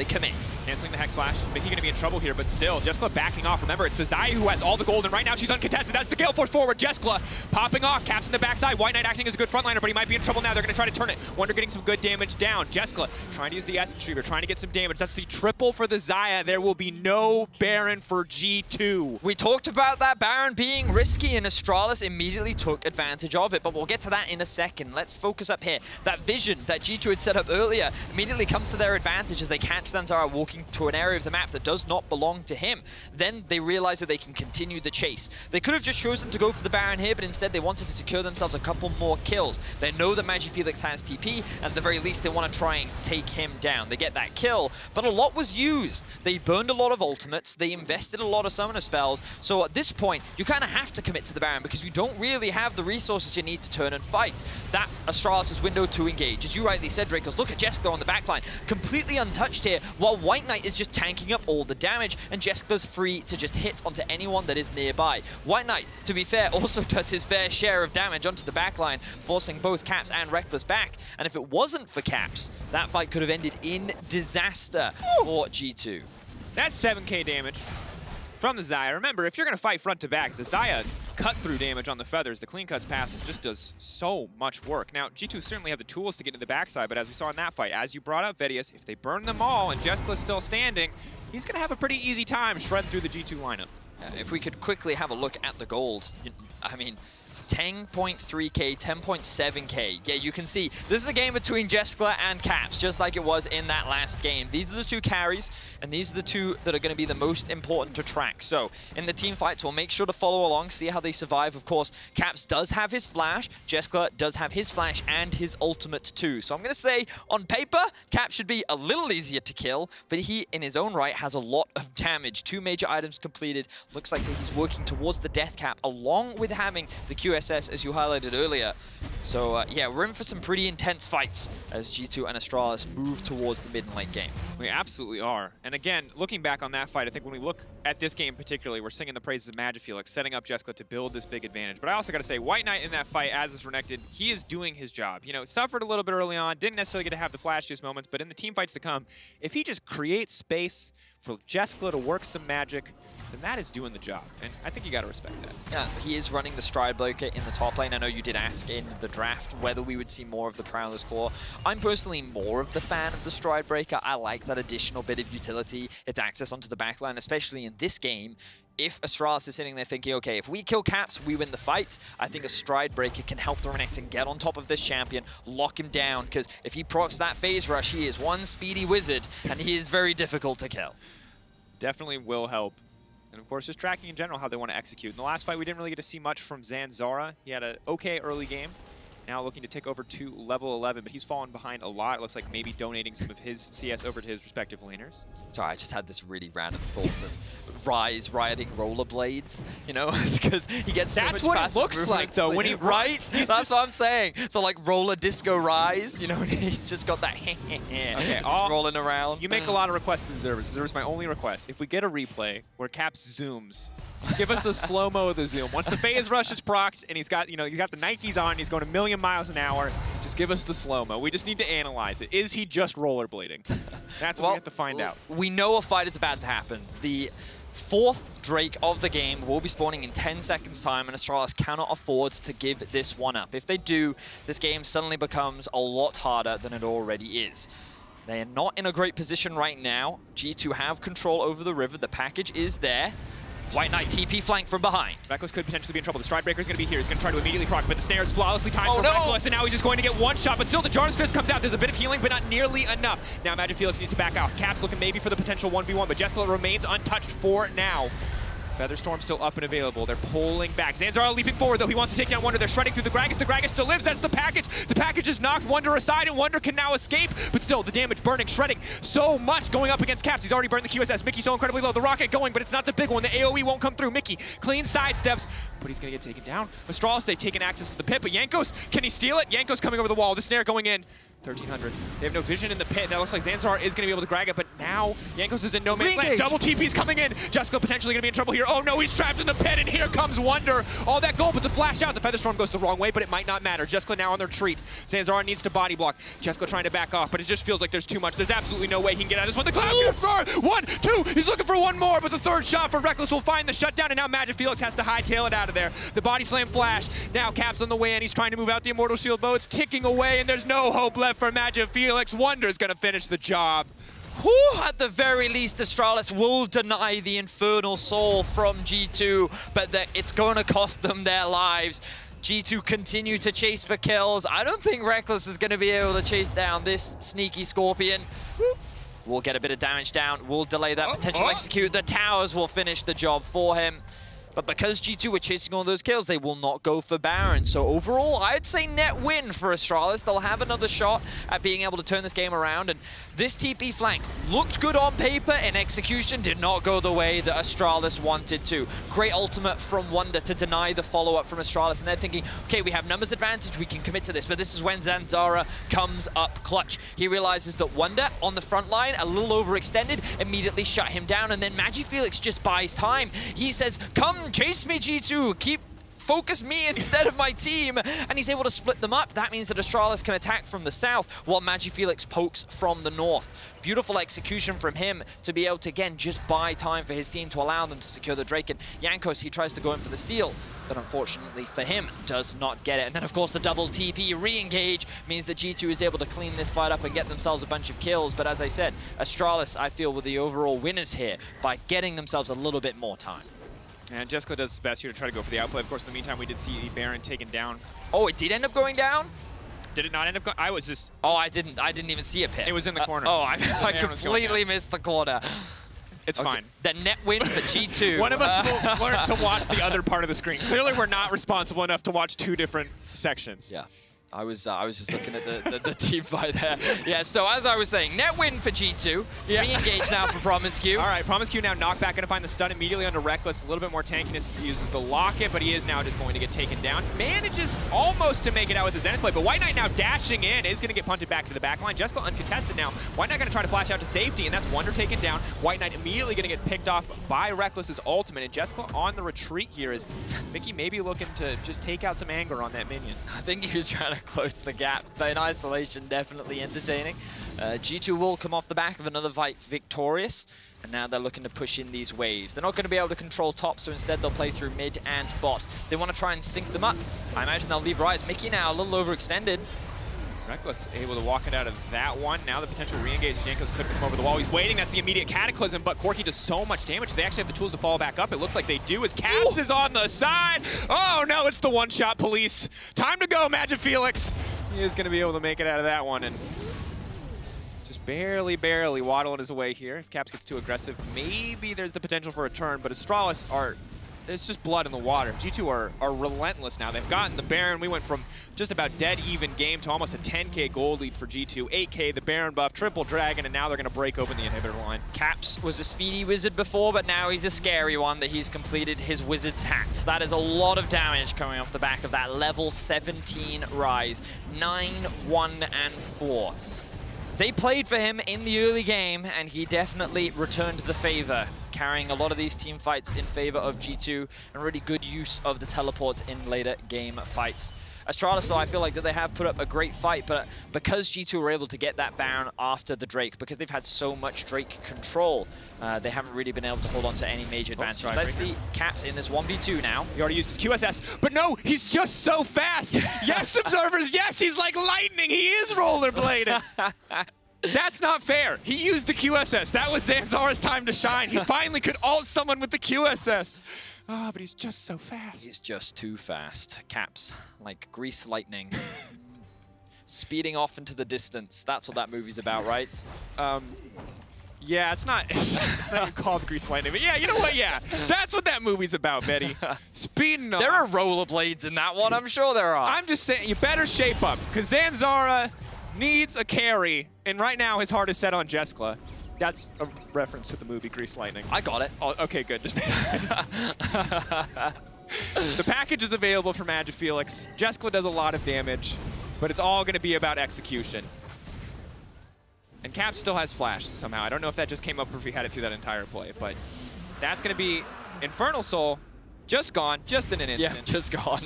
S2: commit?
S1: Canceling the Hex Flash. Mikyx going to be in trouble here, but still, Jeskla backing off. Remember, it's the Xayah who has all the gold, and right now she's uncontested. That's the Gale Force forward. Jeskla popping off. Caps in the backside. WhiteKnight acting as a good frontliner, but he might be in trouble now. They're going to try to turn it. Wunder getting some good damage down. Jeskla trying to use the Essence Retriever, trying to get some damage. That's the triple for the Xayah. There will be no Baron for G2.
S2: We talked about that Baron being risky, and Astralis immediately took advantage of it, but we'll get to that in a second. Let's focus up here. That vision that G2 had set up earlier immediately comes to their advantage as they catch Zanzarah walking to an area of the map that does not belong to him. Then they realize that they can continue the chase. They could have just chosen to go for the Baron here, but instead they wanted to secure themselves a couple more kills. They know that MagiFelix has TP, and at the very least they want to try and take him down. They get that kill, but a lot was used. They burned a lot of ultimates, they invested a lot of summoner spells, so at this point you kind of have to commit to the Baron because you don't really have the resources you need to turn and fight. That's Astralis' window to engage. As you rightly said, Drakos, look at Jeskla on the backline, completely untouched here, while WhiteKnight is just tanking up all the damage, and Jeskla's free to just hit onto anyone that is nearby. WhiteKnight, to be fair, also does his fair share of damage onto the backline, forcing both Caps and Rekkles back, and if it wasn't for Caps, that fight could have ended in disaster for G2.
S1: That's 7k damage from the Xayah. Remember, if you're going to fight front to back, the Xayah cut-through damage on the Feathers, the Clean Cuts passive just does so much work. Now, G2 certainly have the tools to get to the backside, but as we saw in that fight, as you brought up, Vedius, if they burn them all and Jeskla's still standing, he's going to have a pretty easy time shredding through the G2 lineup.
S2: If we could quickly have a look at the gold, I mean, 10.3k, 10.7k. Yeah, you can see this is a game between Jeskla and Caps, just like it was in that last game. These are the 2 carries, and these are the 2 that are going to be the most important to track. So in the team fights, we'll make sure to follow along, see how they survive. Of course, Caps does have his flash, Jeskla does have his flash and his ultimate too. So I'm going to say, on paper, Caps should be a little easier to kill, but he, in his own right, has a lot of damage. 2 major items completed. Looks like he's working towards the death cap, along with having the QSS, as you highlighted earlier. So yeah, we're in for some pretty intense fights as G2 and Astralis move towards the mid and late game.
S1: We absolutely are. And again, looking back on that fight, I think when we look at this game particularly, we're singing the praises of MagiFelix, setting up Jeskla to build this big advantage. But I also got to say, WhiteKnight in that fight, as is Renekton, he is doing his job. You know, suffered a little bit early on, didn't necessarily get to have the flashiest moments, but in the team fights to come, if he just creates space for Jeskla to work some magic, then that is doing the job, and I think you got to respect that.
S2: Yeah, he is running the Stride Breaker in the top lane. I know you did ask in the draft whether we would see more of the Prowler's Claw. I'm personally more of the fan of the Stride Breaker. I like that additional bit of utility, its access onto the backline, especially in this game. If Astralis is sitting there thinking, okay, if we kill Caps, we win the fight, I think a Stride Breaker can help the Renekton get on top of this champion, lock him down, because if he procs that phase rush, he is one speedy wizard, and he is very difficult to kill.
S1: Definitely will help. And of course, just tracking in general how they want to execute. In the last fight, we didn't really get to see much from Zanzarah. He had an okay early game. Now looking to take over to level 11, but he's fallen behind a lot. It looks like maybe donating some of his CS over to his respective laners.
S2: Sorry, I just had this really random thought of Ryze riding rollerblades, you know, because he gets so
S1: That's
S2: much
S1: what it looks like, though, when he
S2: right? That's what I'm saying. So like roller disco Ryze, you know, he's just got that okay, rolling around.
S1: You make a lot of requests to Observers. Observers, my only request, if we get a replay where Caps zooms, give us a slow-mo of the zoom. Once the phase rush is procced and he's got, you know, he's got the Nikes on, he's going a million miles an hour, just give us the slow-mo. We just need to analyze it. Is he just rollerblading? That's what we have to find out.
S2: We know a fight is about to happen. The 4th Drake of the game will be spawning in 10 seconds time, and Astralis cannot afford to give this one up. If they do, this game suddenly becomes a lot harder than it already is. They are not in a great position right now. G2 have control over the river. The package is there. WhiteKnight TP flank from behind.
S1: Rekkles could potentially be in trouble. The Stridebreaker is going to be here. He's going to try to immediately proc, but the snare is flawlessly timed for Rekkles, and now he's just going to get one shot, but still the Jarvan's Fist comes out. There's a bit of healing, but not nearly enough. Now MagiFelix needs to back out. Caps looking maybe for the potential 1v1, but Jeskla remains untouched for now. Featherstorm still up and available. They're pulling back. Zanzarah leaping forward, though. He wants to take down Wunder. They're shredding through the Gragas. The Gragas still lives. That's the package. The package is knocked Wunder aside, and Wunder can now escape. But still, the damage burning, shredding so much going up against Caps. He's already burned the QSS. Mikyx so incredibly low. The rocket going, but it's not the big one. The AoE won't come through. Mikyx clean sidesteps, but he's going to get taken down. Astralis, they've taken access to the pit, but Jankos, can he steal it? Jankos coming over the wall. The snare going in. 1300. They have no vision in the pit. That looks like Zanzarah is going to be able to grab it, but now Jankos is in no man's land. Double TP's coming in. Jeskla potentially going to be in trouble here. Oh no, he's trapped in the pit, and here comes Wunder. All that gold, but the flash out. The Featherstorm goes the wrong way, but it might not matter. Jeskla now on their retreat. Zanzarah needs to body block. Jeskla trying to back off, but it just feels like there's too much. There's absolutely no way he can get out of this one. The Cloud Gift! 1, 2, he's looking for one more, but the third shot for Rekkles will find the shutdown, and now MagiFelix has to hightail it out of there. The body slam flash. Now Caps on the way in. He's trying to move out the Immortal Shield bow. It's ticking away, and there's no hope left for MagiFelix. Wunder's gonna finish the job.
S2: Whew, at the very least, Astralis will deny the Infernal Soul from G2, but it's going to cost them their lives. G2 continue to chase for kills. I don't think Rekkles is going to be able to chase down this sneaky Scorpion. We'll get a bit of damage down. We'll delay that potential execute. The towers will finish the job for him. But because G2 were chasing all those kills, they will not go for Baron. So overall, I'd say net win for Astralis. They'll have another shot at being able to turn this game around. And this TP flank looked good on paper, and execution did not go the way that Astralis wanted to. Great ultimate from Wunder to deny the follow-up from Astralis. And they're thinking, okay, we have numbers advantage, we can commit to this. But this is when Zanzarah comes up clutch. He realizes that Wunder on the front line, a little overextended, immediately shut him down. And then MagiFelix just buys time. He says, come chase me, G2. Focus me instead of my team. And he's able to split them up. That means that Astralis can attack from the south while MagiFelix pokes from the north. Beautiful execution from him to be able to, again, just buy time for his team to allow them to secure the Drake. And Jankos, he tries to go in for the steal, but unfortunately for him, does not get it. And then, of course, the double TP re-engage means that G2 is able to clean this fight up and get themselves a bunch of kills. But as I said, Astralis, I feel, were the overall winners here by getting themselves a little bit more time.
S1: And Jeskla does his best here to try to go for the outplay. Of course, in the meantime, we did see Baron taken down.
S2: Oh, it did end up going down?
S1: Did it not end up going? I was just...
S2: Oh, I didn't even see a pit.
S1: It was in the corner.
S2: I completely missed the corner.
S1: It's fine.
S2: The net win for G2.
S1: One of us will learn to watch the other part of the screen. Clearly, we're not responsible enough to watch two different sections.
S2: Yeah. I was just looking at the team fight there. Yeah, so as I was saying, net win for G2. Yeah. Re-engage now for promisq.
S1: All right, promisq now knocked back, gonna find the stun immediately onto Rekkles. A little bit more tankiness as he uses the locket, but he is now just going to get taken down. Manages almost to make it out with the Zenith play, but WhiteKnight now dashing in is gonna get punted back into the back line. Jeskla uncontested now. WhiteKnight gonna try to flash out to safety, and that's Wunder taken down. WhiteKnight immediately gonna get picked off by Rekkles' ultimate, and Jeskla on the retreat here is Mikyx maybe looking to just take out some anger on that minion.
S2: I think he was trying to close the gap, but in isolation, definitely entertaining. G2 will come off the back of another fight victorious, and now they're looking to push in these waves. They're not going to be able to control top, so instead they'll play through mid and bot. They want to try and sync them up. I imagine they'll leave Ryze. Mikyx now a little overextended.
S1: Rekkles able to walk it out of that one. Now the potential re-engage. Jankos could come over the wall. He's waiting. That's the immediate Cataclysm, but Corki does so much damage. They actually have the tools to follow back up. It looks like they do as Caps is on the side. Oh no, it's the one-shot police. Time to go, MagiFelix. He is going to be able to make it out of that one, and just barely waddling his way here. If Caps gets too aggressive, maybe there's the potential for a turn, but Astralis it's just blood in the water. G2 are relentless now. They've gotten the Baron. We went from just about dead even game to almost a 10k gold lead for G2. 8k, the Baron buff, triple dragon, and now they're going to break open the inhibitor line.
S2: Caps was a speedy wizard before, but now he's a scary one that he's completed his wizard's hat. That is a lot of damage coming off the back of that level 17 Ryze. 9, 1, and 4. They played for him in the early game, and he definitely returned the favor, carrying a lot of these team fights in favor of G2, and really good use of the teleports in later game fights. Astralis, though, I feel like that they have put up a great fight, but because G2 were able to get that Baron after the Drake, because they've had so much Drake control, they haven't really been able to hold on to any major advantage. Let's see Caps in this 1v2 now.
S1: He already used his QSS, but no, he's just so fast. Yes, observers, yes, he's like lightning. He is rollerblading. That's not fair. He used the QSS. That was Zanzarah's time to shine. He finally could ult someone with the QSS. Oh, but he's just so fast.
S2: He's just too fast. Caps, like grease lightning. Speeding off into the distance. That's what that movie's about, right?
S1: Yeah, it's not even called Grease Lightning, but yeah, you know what? Yeah, that's what that movie's about, Betty. Speeding off.
S2: There are rollerblades in that one. I'm sure there are.
S1: I'm just saying, you better shape up, because Zanzarah needs a carry, and right now his heart is set on Jeskla. That's a reference to the movie Grease Lightning.
S2: I got it.
S1: Oh, okay, good. Just the package is available for MagiFelix. Jeskla does a lot of damage, but it's all going to be about execution. And Caps still has Flash somehow. I don't know if that just came up or if he had it through that entire play, but that's going to be Infernal Soul just gone, just in an instant.
S2: Yeah, just gone.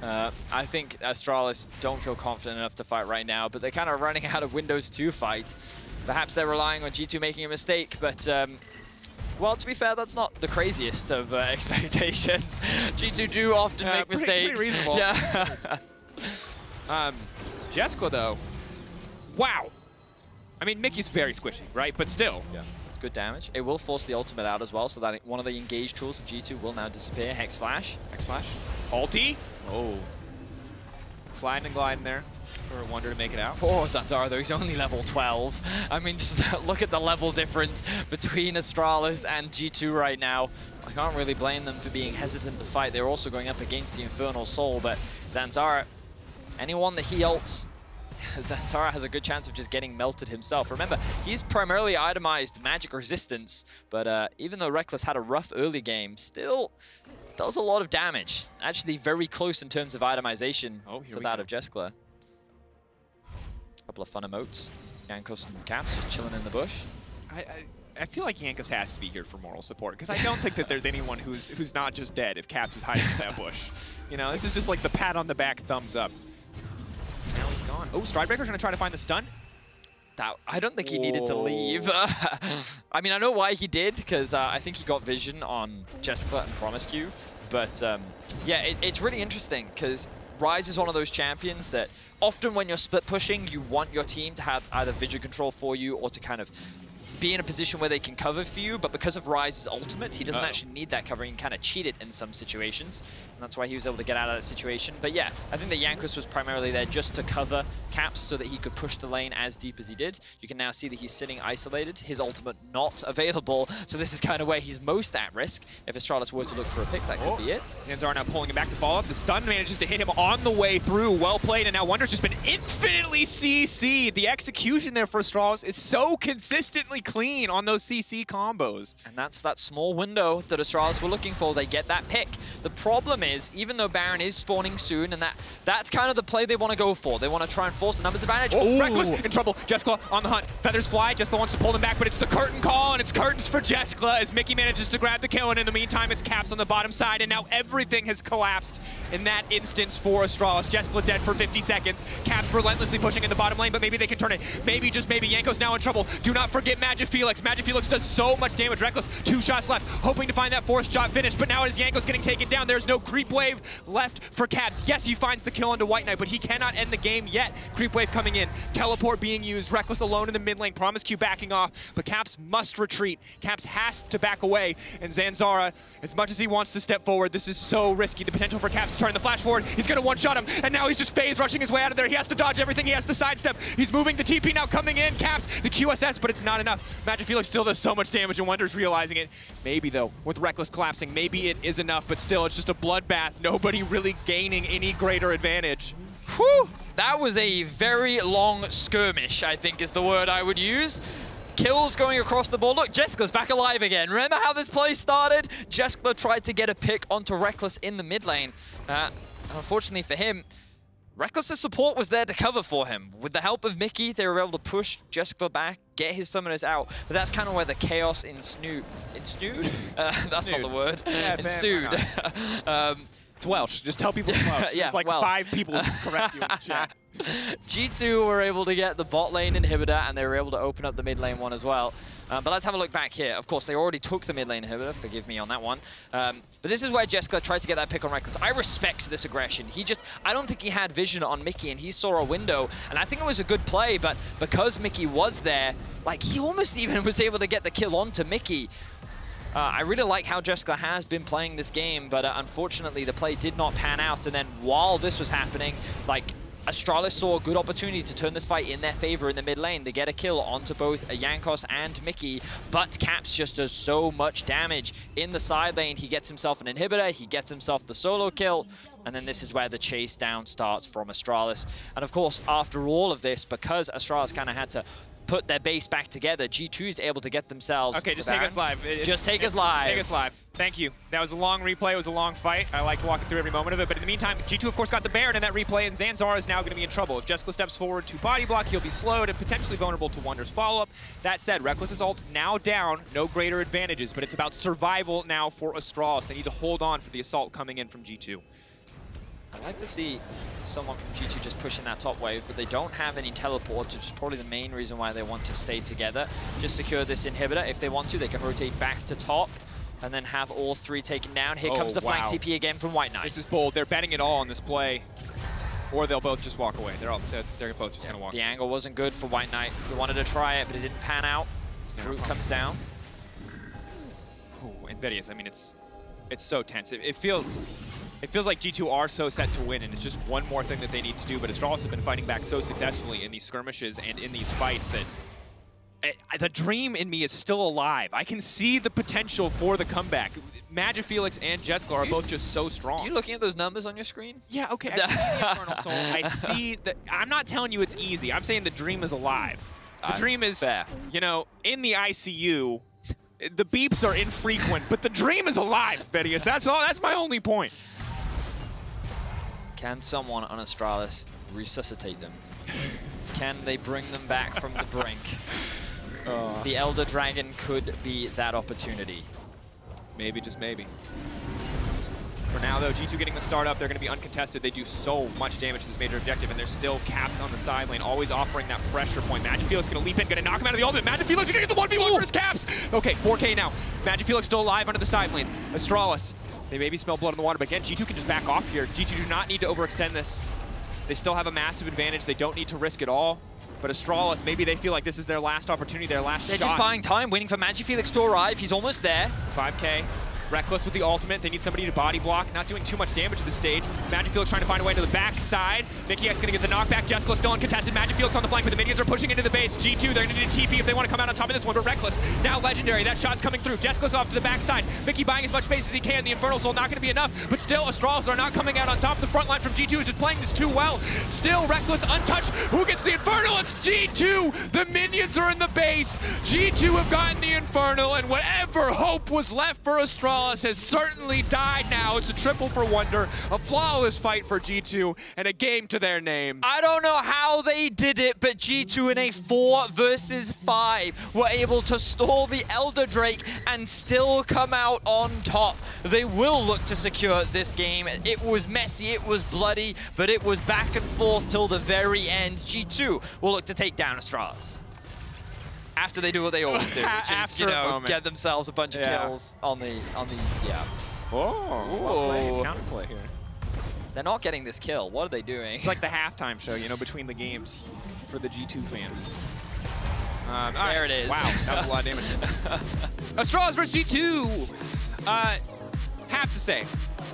S2: I think Astralis don't feel confident enough to fight right now, but they're kind of running out of windows to fight. Perhaps they're relying on G2 making a mistake, but well, to be fair, that's not the craziest of expectations. G2 do often make mistakes.
S1: Pretty reasonable.
S2: Yeah.
S1: Jeskla, though, wow. I mean, Mikyx very squishy, right? But still.
S2: Yeah. Good damage. It will force the ultimate out as well, so that one of the engage tools of G2 will now disappear. Hex Flash.
S1: Hex Flash. Ulti. Oh. Sliding and gliding there for a Wunder to make it out.
S2: Poor Zanzarah, though. He's only level 12. I mean, just look at the level difference between Astralis and G2 right now. I can't really blame them for being hesitant to fight. They're also going up against the Infernal Soul, but Zanzarah, anyone that he ults, Zanzarah has a good chance of just getting melted himself. Remember, he's primarily itemized magic resistance, but even though Rekkles had a rough early game, still does a lot of damage. Actually very close in terms of itemization to that of Jeskla. Couple of fun emotes. Jankos and Caps just chilling in the bush.
S1: I feel like Jankos has to be here for moral support, because I don't think that there's anyone who's not just dead if Caps is hiding in that bush. You know, this is just like the pat on the back, thumbs up. Now he's gone. Oh, Stridebreaker's gonna try to find the stun.
S2: I don't think he needed to leave. I mean, I know why he did, because I think he got vision on Jeskla and promisq. But yeah, it's really interesting, because Ryze is one of those champions that often when you're split pushing, you want your team to have either vision control for you or to kind of be in a position where they can cover for you, but because of Ryze's ultimate, he doesn't actually need that covering. He can kind of cheat it in some situations, and that's why he was able to get out of that situation. But yeah, I think that Jankos was primarily there just to cover Caps so that he could push the lane as deep as he did. You can now see that he's sitting isolated, his ultimate not available, so this is kind of where he's most at risk. If Astralis were to look for a pick, that could be it.
S1: Zanzarah now pulling him back to follow up. The stun manages to hit him on the way through. Well played, and now Wunder's just been infinitely CC'd. The execution there for Astralis is so consistently clean on those CC combos.
S2: And that's that small window that Astralis were looking for. They get that pick. The problem is, even though Baron is spawning soon, and that's kind of the play they want to go for. They want to try and force the numbers advantage.
S1: Oh, Rekkles in trouble. Jeskla on the hunt. Feathers fly. Jeskla wants to pull them back, but it's the curtain call, and it's curtains for Jeskla as Mickey manages to grab the kill, and in the meantime, it's Caps on the bottom side, and now everything has collapsed in that instance for Astralis. Jeskla dead for 50 seconds. Caps relentlessly pushing in the bottom lane, but maybe they can turn it. Maybe, just maybe, Jankos now in trouble. Do not forget MagiFelix. MagiFelix does so much damage. Rekkles, 2 shots left, hoping to find that 4th shot finish, but now it is Jankos getting taken down. There's no creep wave left for Caps. Yes, he finds the kill onto WhiteKnight, but he cannot end the game yet. Creep wave coming in, teleport being used, Rekkles alone in the mid lane, promisq backing off, but Caps must retreat. Caps has to back away, and Zanzarah, as much as he wants to step forward, this is so risky. The potential for Caps to turn the flash forward, he's gonna one-shot him, and now he's just phase rushing his way out of there. He has to dodge everything, he has to sidestep. He's moving the TP now coming in, Caps, the QSS, but it's not enough. MagiFelix still does so much damage, and Wunder's realizing it. Maybe though, with Rekkles collapsing, maybe it is enough, but still, it's just a bloodbath. Nobody really gaining any greater advantage.
S2: Whew! That was a very long skirmish, I think is the word I would use. Kills going across the board. Look, Jeskla's back alive again. Remember how this play started? Jeskla tried to get a pick onto Rekkles in the mid lane. Unfortunately for him, Rekkles' support was there to cover for him. With the help of Mickey, they were able to push Jeskla back, get his summoners out, but that's kind of where the chaos ensued? That's not the word.
S1: Yeah,
S2: ensued.
S1: It's Welsh. Just tell people it's Welsh.
S2: Yeah,
S1: it's like 5 people correct you in the chat.
S2: G2 were able to get the bot lane inhibitor, and they were able to open up the mid lane one as well. But let's have a look back here. Of course, they already took the mid lane inhibitor. Forgive me on that one. But this is where Jeskla tried to get that pick on Rekkles. I respect this aggression. I don't think he had vision on Mikyx, and he saw a window. And I think it was a good play, but because Mikyx was there, like, he almost even was able to get the kill onto Mikyx. I really like how Jeskla has been playing this game, but unfortunately the play did not pan out. And then while this was happening, like, Astralis saw a good opportunity to turn this fight in their favor in the mid lane. They get a kill onto both Jankos and Mikyx, but Caps just does so much damage in the side lane. He gets himself an inhibitor, he gets himself the solo kill, and then this is where the chase down starts from Astralis. And of course, after all of this, because Astralis kind of had to put their base back together, G2 is able to get themselves...
S1: Okay, just take us live.
S2: Just take us live.
S1: Take us live. Thank you. That was a long replay. It was a long fight. I like walking through every moment of it. But in the meantime, G2, of course, got the Baron in that replay, and Zanzarah is now going to be in trouble. If Jeskla steps forward to body block, he'll be slowed and potentially vulnerable to Wunder's follow-up. That said, Rekkles' ult now down. No greater advantages, but it's about survival now for Astralis. They need to hold on for the assault coming in from G2.
S2: I'd like to see someone from G2 just pushing that top wave, but they don't have any teleport, which is probably the main reason why they want to stay together. Just secure this inhibitor. If they want to, they can rotate back to top and then have all three taken down. Here comes the flank TP again from WhiteKnight.
S1: This is bold. They're betting it all on this play, or they'll both just walk away. They're both just going to walk.
S2: The angle wasn't good for WhiteKnight. He wanted to try it, but it didn't pan out. Root comes down.
S1: Ooh, and Vedius, I mean, it's so tense. It feels like G2 are so set to win, and it's just one more thing that they need to do, but Astralis have been fighting back so successfully in these skirmishes and in these fights that the dream in me is still alive. I can see the potential for the comeback. MagiFelix and Jeskla are both just so strong.
S2: Are you looking at those numbers on your screen?
S1: Yeah, okay. I see the Infernal Soul. I see that. I'm not telling you it's easy. I'm saying the dream is alive. The dream is,
S2: fair.
S1: You know, in the ICU, the beeps are infrequent, but the dream is alive, Vedius. That's all. That's my only point.
S2: Can someone on Astralis resuscitate them? Can they bring them back from the brink? The Elder Dragon could be that opportunity.
S1: Maybe, just maybe. For now, though, G2 getting the start up, they're going to be uncontested. They do so much damage to this major objective, and there's still Caps on the side lane, always offering that pressure point. MagiFelix is going to leap in, going to knock him out of the ultimate. MagiFelix is going to get the 1v1 for his Caps! Okay, 4K now. MagiFelix still alive under the side lane. Astralis, they maybe smell blood in the water, but again, G2 can just back off here. G2 do not need to overextend this. They still have a massive advantage. They don't need to risk it all. But Astralis, maybe they feel like this is their last opportunity, their last shot.
S2: They're just buying time, waiting for MagiFelix to arrive. He's almost there.
S1: 5K. Rekkles with the ultimate. They need somebody to body block. Not doing too much damage to the stage. MagiFelix trying to find a way to the backside. Mikyx going to get the knockback. Jeskla still uncontested. MagiFelix on the flank, but the minions are pushing into the base. G2, they're going to need a TP if they want to come out on top of this one, but Rekkles now legendary. That shot's coming through. Jeskla's off to the backside. Mikyx buying as much space as he can. The Infernal Soul not going to be enough, but still Astralis are not coming out on top. The front line from G2 is just playing this too well. Still Rekkles untouched. Who gets the Infernal? It's G2. The minions are in the base. G2 have gotten the Infernal, and whatever hope was left for Astralis has certainly died now. It's a triple for Wunder, a flawless fight for G2, and a game to their name.
S2: I don't know how they did it, but G2 in a 4 versus 5 were able to stall the Elder Drake and still come out on top. They will look to secure this game. It was messy, it was bloody, but it was back and forth till the very end. G2 will look to take down Astralis. After they do what they always do, which is, you know, get themselves a bunch of kills on the
S1: Oh, counterplay here.
S2: They're not getting this kill. What are they doing?
S1: It's like the halftime show, you know, between the games for the G2 fans.
S2: There it is.
S1: Wow, that was a lot of damage. Astralis versus G2. Have to say,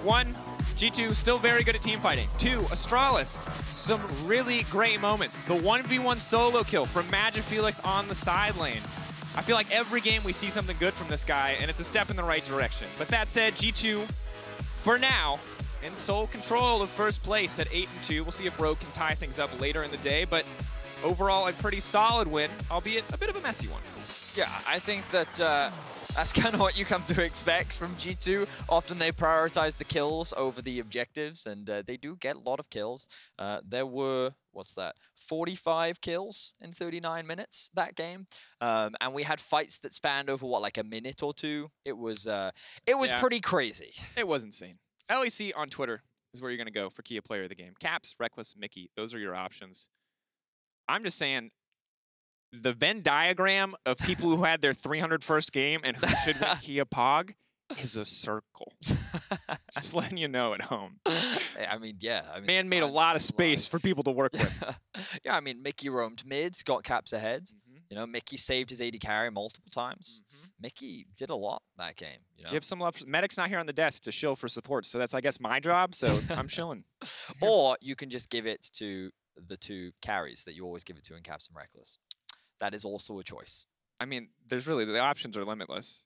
S1: 1, G2 still very good at team fighting. 2, Astralis, some really great moments. The 1v1 solo kill from MagiFelix on the side lane. I feel like every game we see something good from this guy, and it's a step in the right direction. But that said, G2, for now, in sole control of first place at 8-2. We'll see if Rogue can tie things up later in the day, but overall a pretty solid win, albeit a bit of a messy one.
S2: Yeah, I think that that's kind of what you come to expect from G2. Often they prioritize the kills over the objectives, and they do get a lot of kills. There were, 45 kills in 39 minutes that game. And we had fights that spanned over, like a minute or two. It was pretty crazy.
S1: It was insane. LEC on Twitter is where you're going to go for Kia Player of the Game. Caps, Rekkles, Mikyx, those are your options. I'm just saying, the Venn diagram of people who had their 301st game and who should win Kia Pog is a circle. Just letting you know at home.
S2: I mean, yeah. I mean,
S1: Man made a lot of space for people to work with.
S2: Yeah, I mean, Mickey roamed mid, got caps ahead. You know, Mickey saved his AD carry multiple times. Mickey did a lot that game. You know?
S1: Give some love. Medic's not here on the desk to shill for support, so that's, I guess, my job, so I'm shilling.
S2: Or you can just give it to the 2 carries that you always give it to in Caps and Rekkles. That is also a choice.
S1: I mean, there's really, the options are limitless.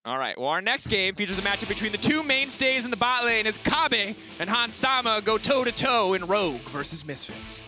S1: All right, well, our next game features a matchup between the 2 mainstays in the bot lane as Kabe and Hansama go toe-to-toe in Rogue versus Misfits.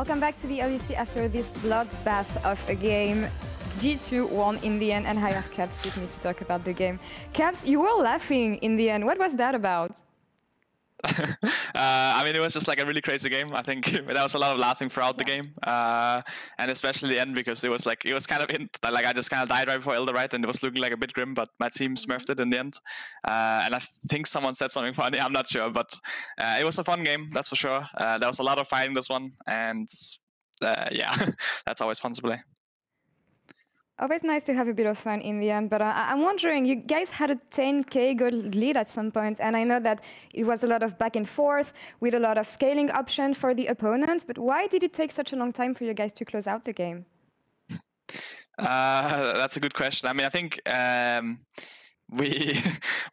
S4: welcome back to the LEC after this bloodbath of a game. G2 won in the end, and I have Caps with me to talk about the game. Caps, you were laughing in the end. What was that about?
S5: I mean, it was just like a really crazy game. I think there was a lot of laughing throughout the game, and especially the end, because it was kind of like I just kind of died right before Elder, right, and it was looking like a bit grim, but my team smurfed it in the end. And I think someone said something funny. I'm not sure, but it was a fun game, that's for sure. There was a lot of fighting this one, and yeah, that's always fun to play.
S4: Always nice to have a bit of fun in the end, but I'm wondering, you guys had a 10k gold lead at some point, and I know that it was a lot of back and forth with a lot of scaling options for the opponents, but why did it take such a long time for you guys to close out the game?
S5: That's a good question. I mean, I think we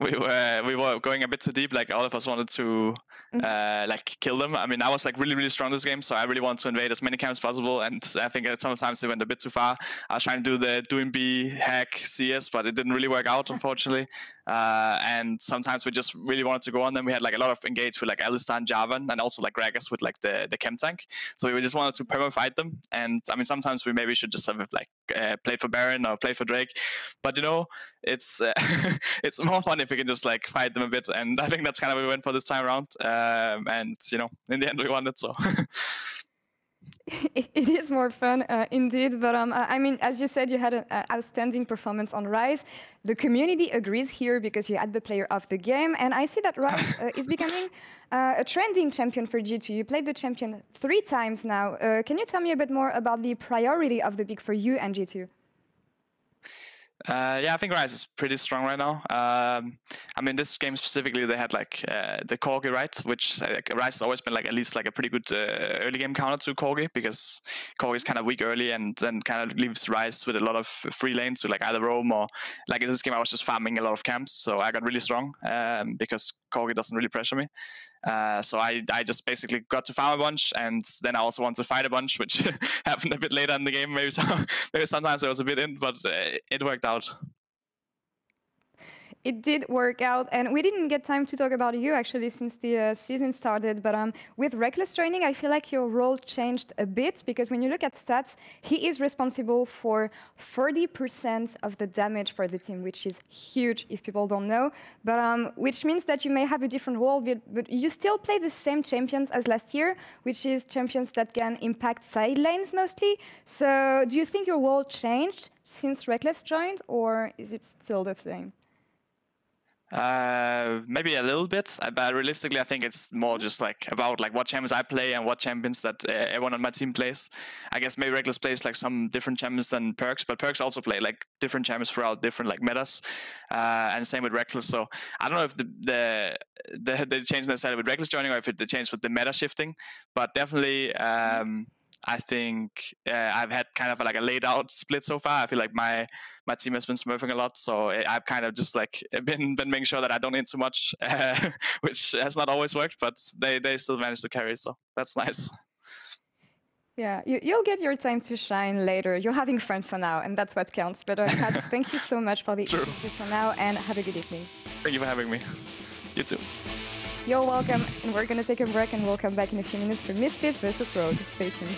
S5: were going a bit too deep. Like all of us wanted to like kill them. I mean, I was like really strong this game, so I really wanted to invade as many camps as possible. And I think sometimes it went a bit too far. I was trying to do the doing B hack CS, but it didn't really work out, unfortunately. And sometimes we just really wanted to go on them. We had like a lot of engage with like Alistar and Jarvan, and also like Gragas with like the chem tank. So we just wanted to perma fight them. And I mean, sometimes we maybe should just have like played for Baron or played for Drake. But you know, it's it's more fun if we can just like fight them a bit. And I think that's kind of what we went for this time around. And you know, in the end we won it, so.
S4: It is more fun, indeed, but I mean, as you said, you had an outstanding performance on Ryze. The community agrees here because you had the player of the game, and I see that Ryze is becoming a trending champion for G2. You played the champion 3 times now. Can you tell me a bit more about the priority of the pick for you and G2?
S5: Yeah, I think Ryze is pretty strong right now. I mean, this game specifically, they had like the Corki, right? Which Ryze has always been like at least like a pretty good early game counter to Corki, because Corki is kind of weak early and then kind of leaves Ryze with a lot of free lanes to like either roam or like in this game I was just farming a lot of camps, so I got really strong because Corki doesn't really pressure me. So I just basically got to farm a bunch, and then I also wanted to fight a bunch, which happened a bit later in the game. Maybe sometimes I was a bit in, but it worked out.
S4: It did work out, and we didn't get time to talk about you actually since the season started, but with Rekkles joining, I feel like your role changed a bit, because when you look at stats, he is responsible for 40% of the damage for the team, which is huge if people don't know, but which means that you may have a different role, but you still play the same champions as last year, which is champions that can impact side lanes mostly. So do you think your role changed since Rekkles joined, or is it still the same?
S5: Maybe a little bit, but realistically I think it's more just like about like what champions I play and what champions that everyone on my team plays. I guess maybe Rekkles plays like some different champions than Perks, but Perks also play like different champions throughout different like metas, and same with Rekkles. So I don't know if the change necessarily with Rekkles joining or if it changed with the meta shifting, but definitely I think I've had kind of like a laid out split so far. I feel like my team has been smurfing a lot, so I've kind of just like been making sure that I don't hit too much, which has not always worked, but they still managed to carry, so that's nice.
S4: Yeah, you'll get your time to shine later. You're having fun for now, and that's what counts. But thank you so much for the interview for now, and have a good evening.
S5: Thank you for having me. You too.
S4: You're welcome, and we're going to take a break, and we'll come back in a few minutes for Misfits versus Rogue. Stay tuned.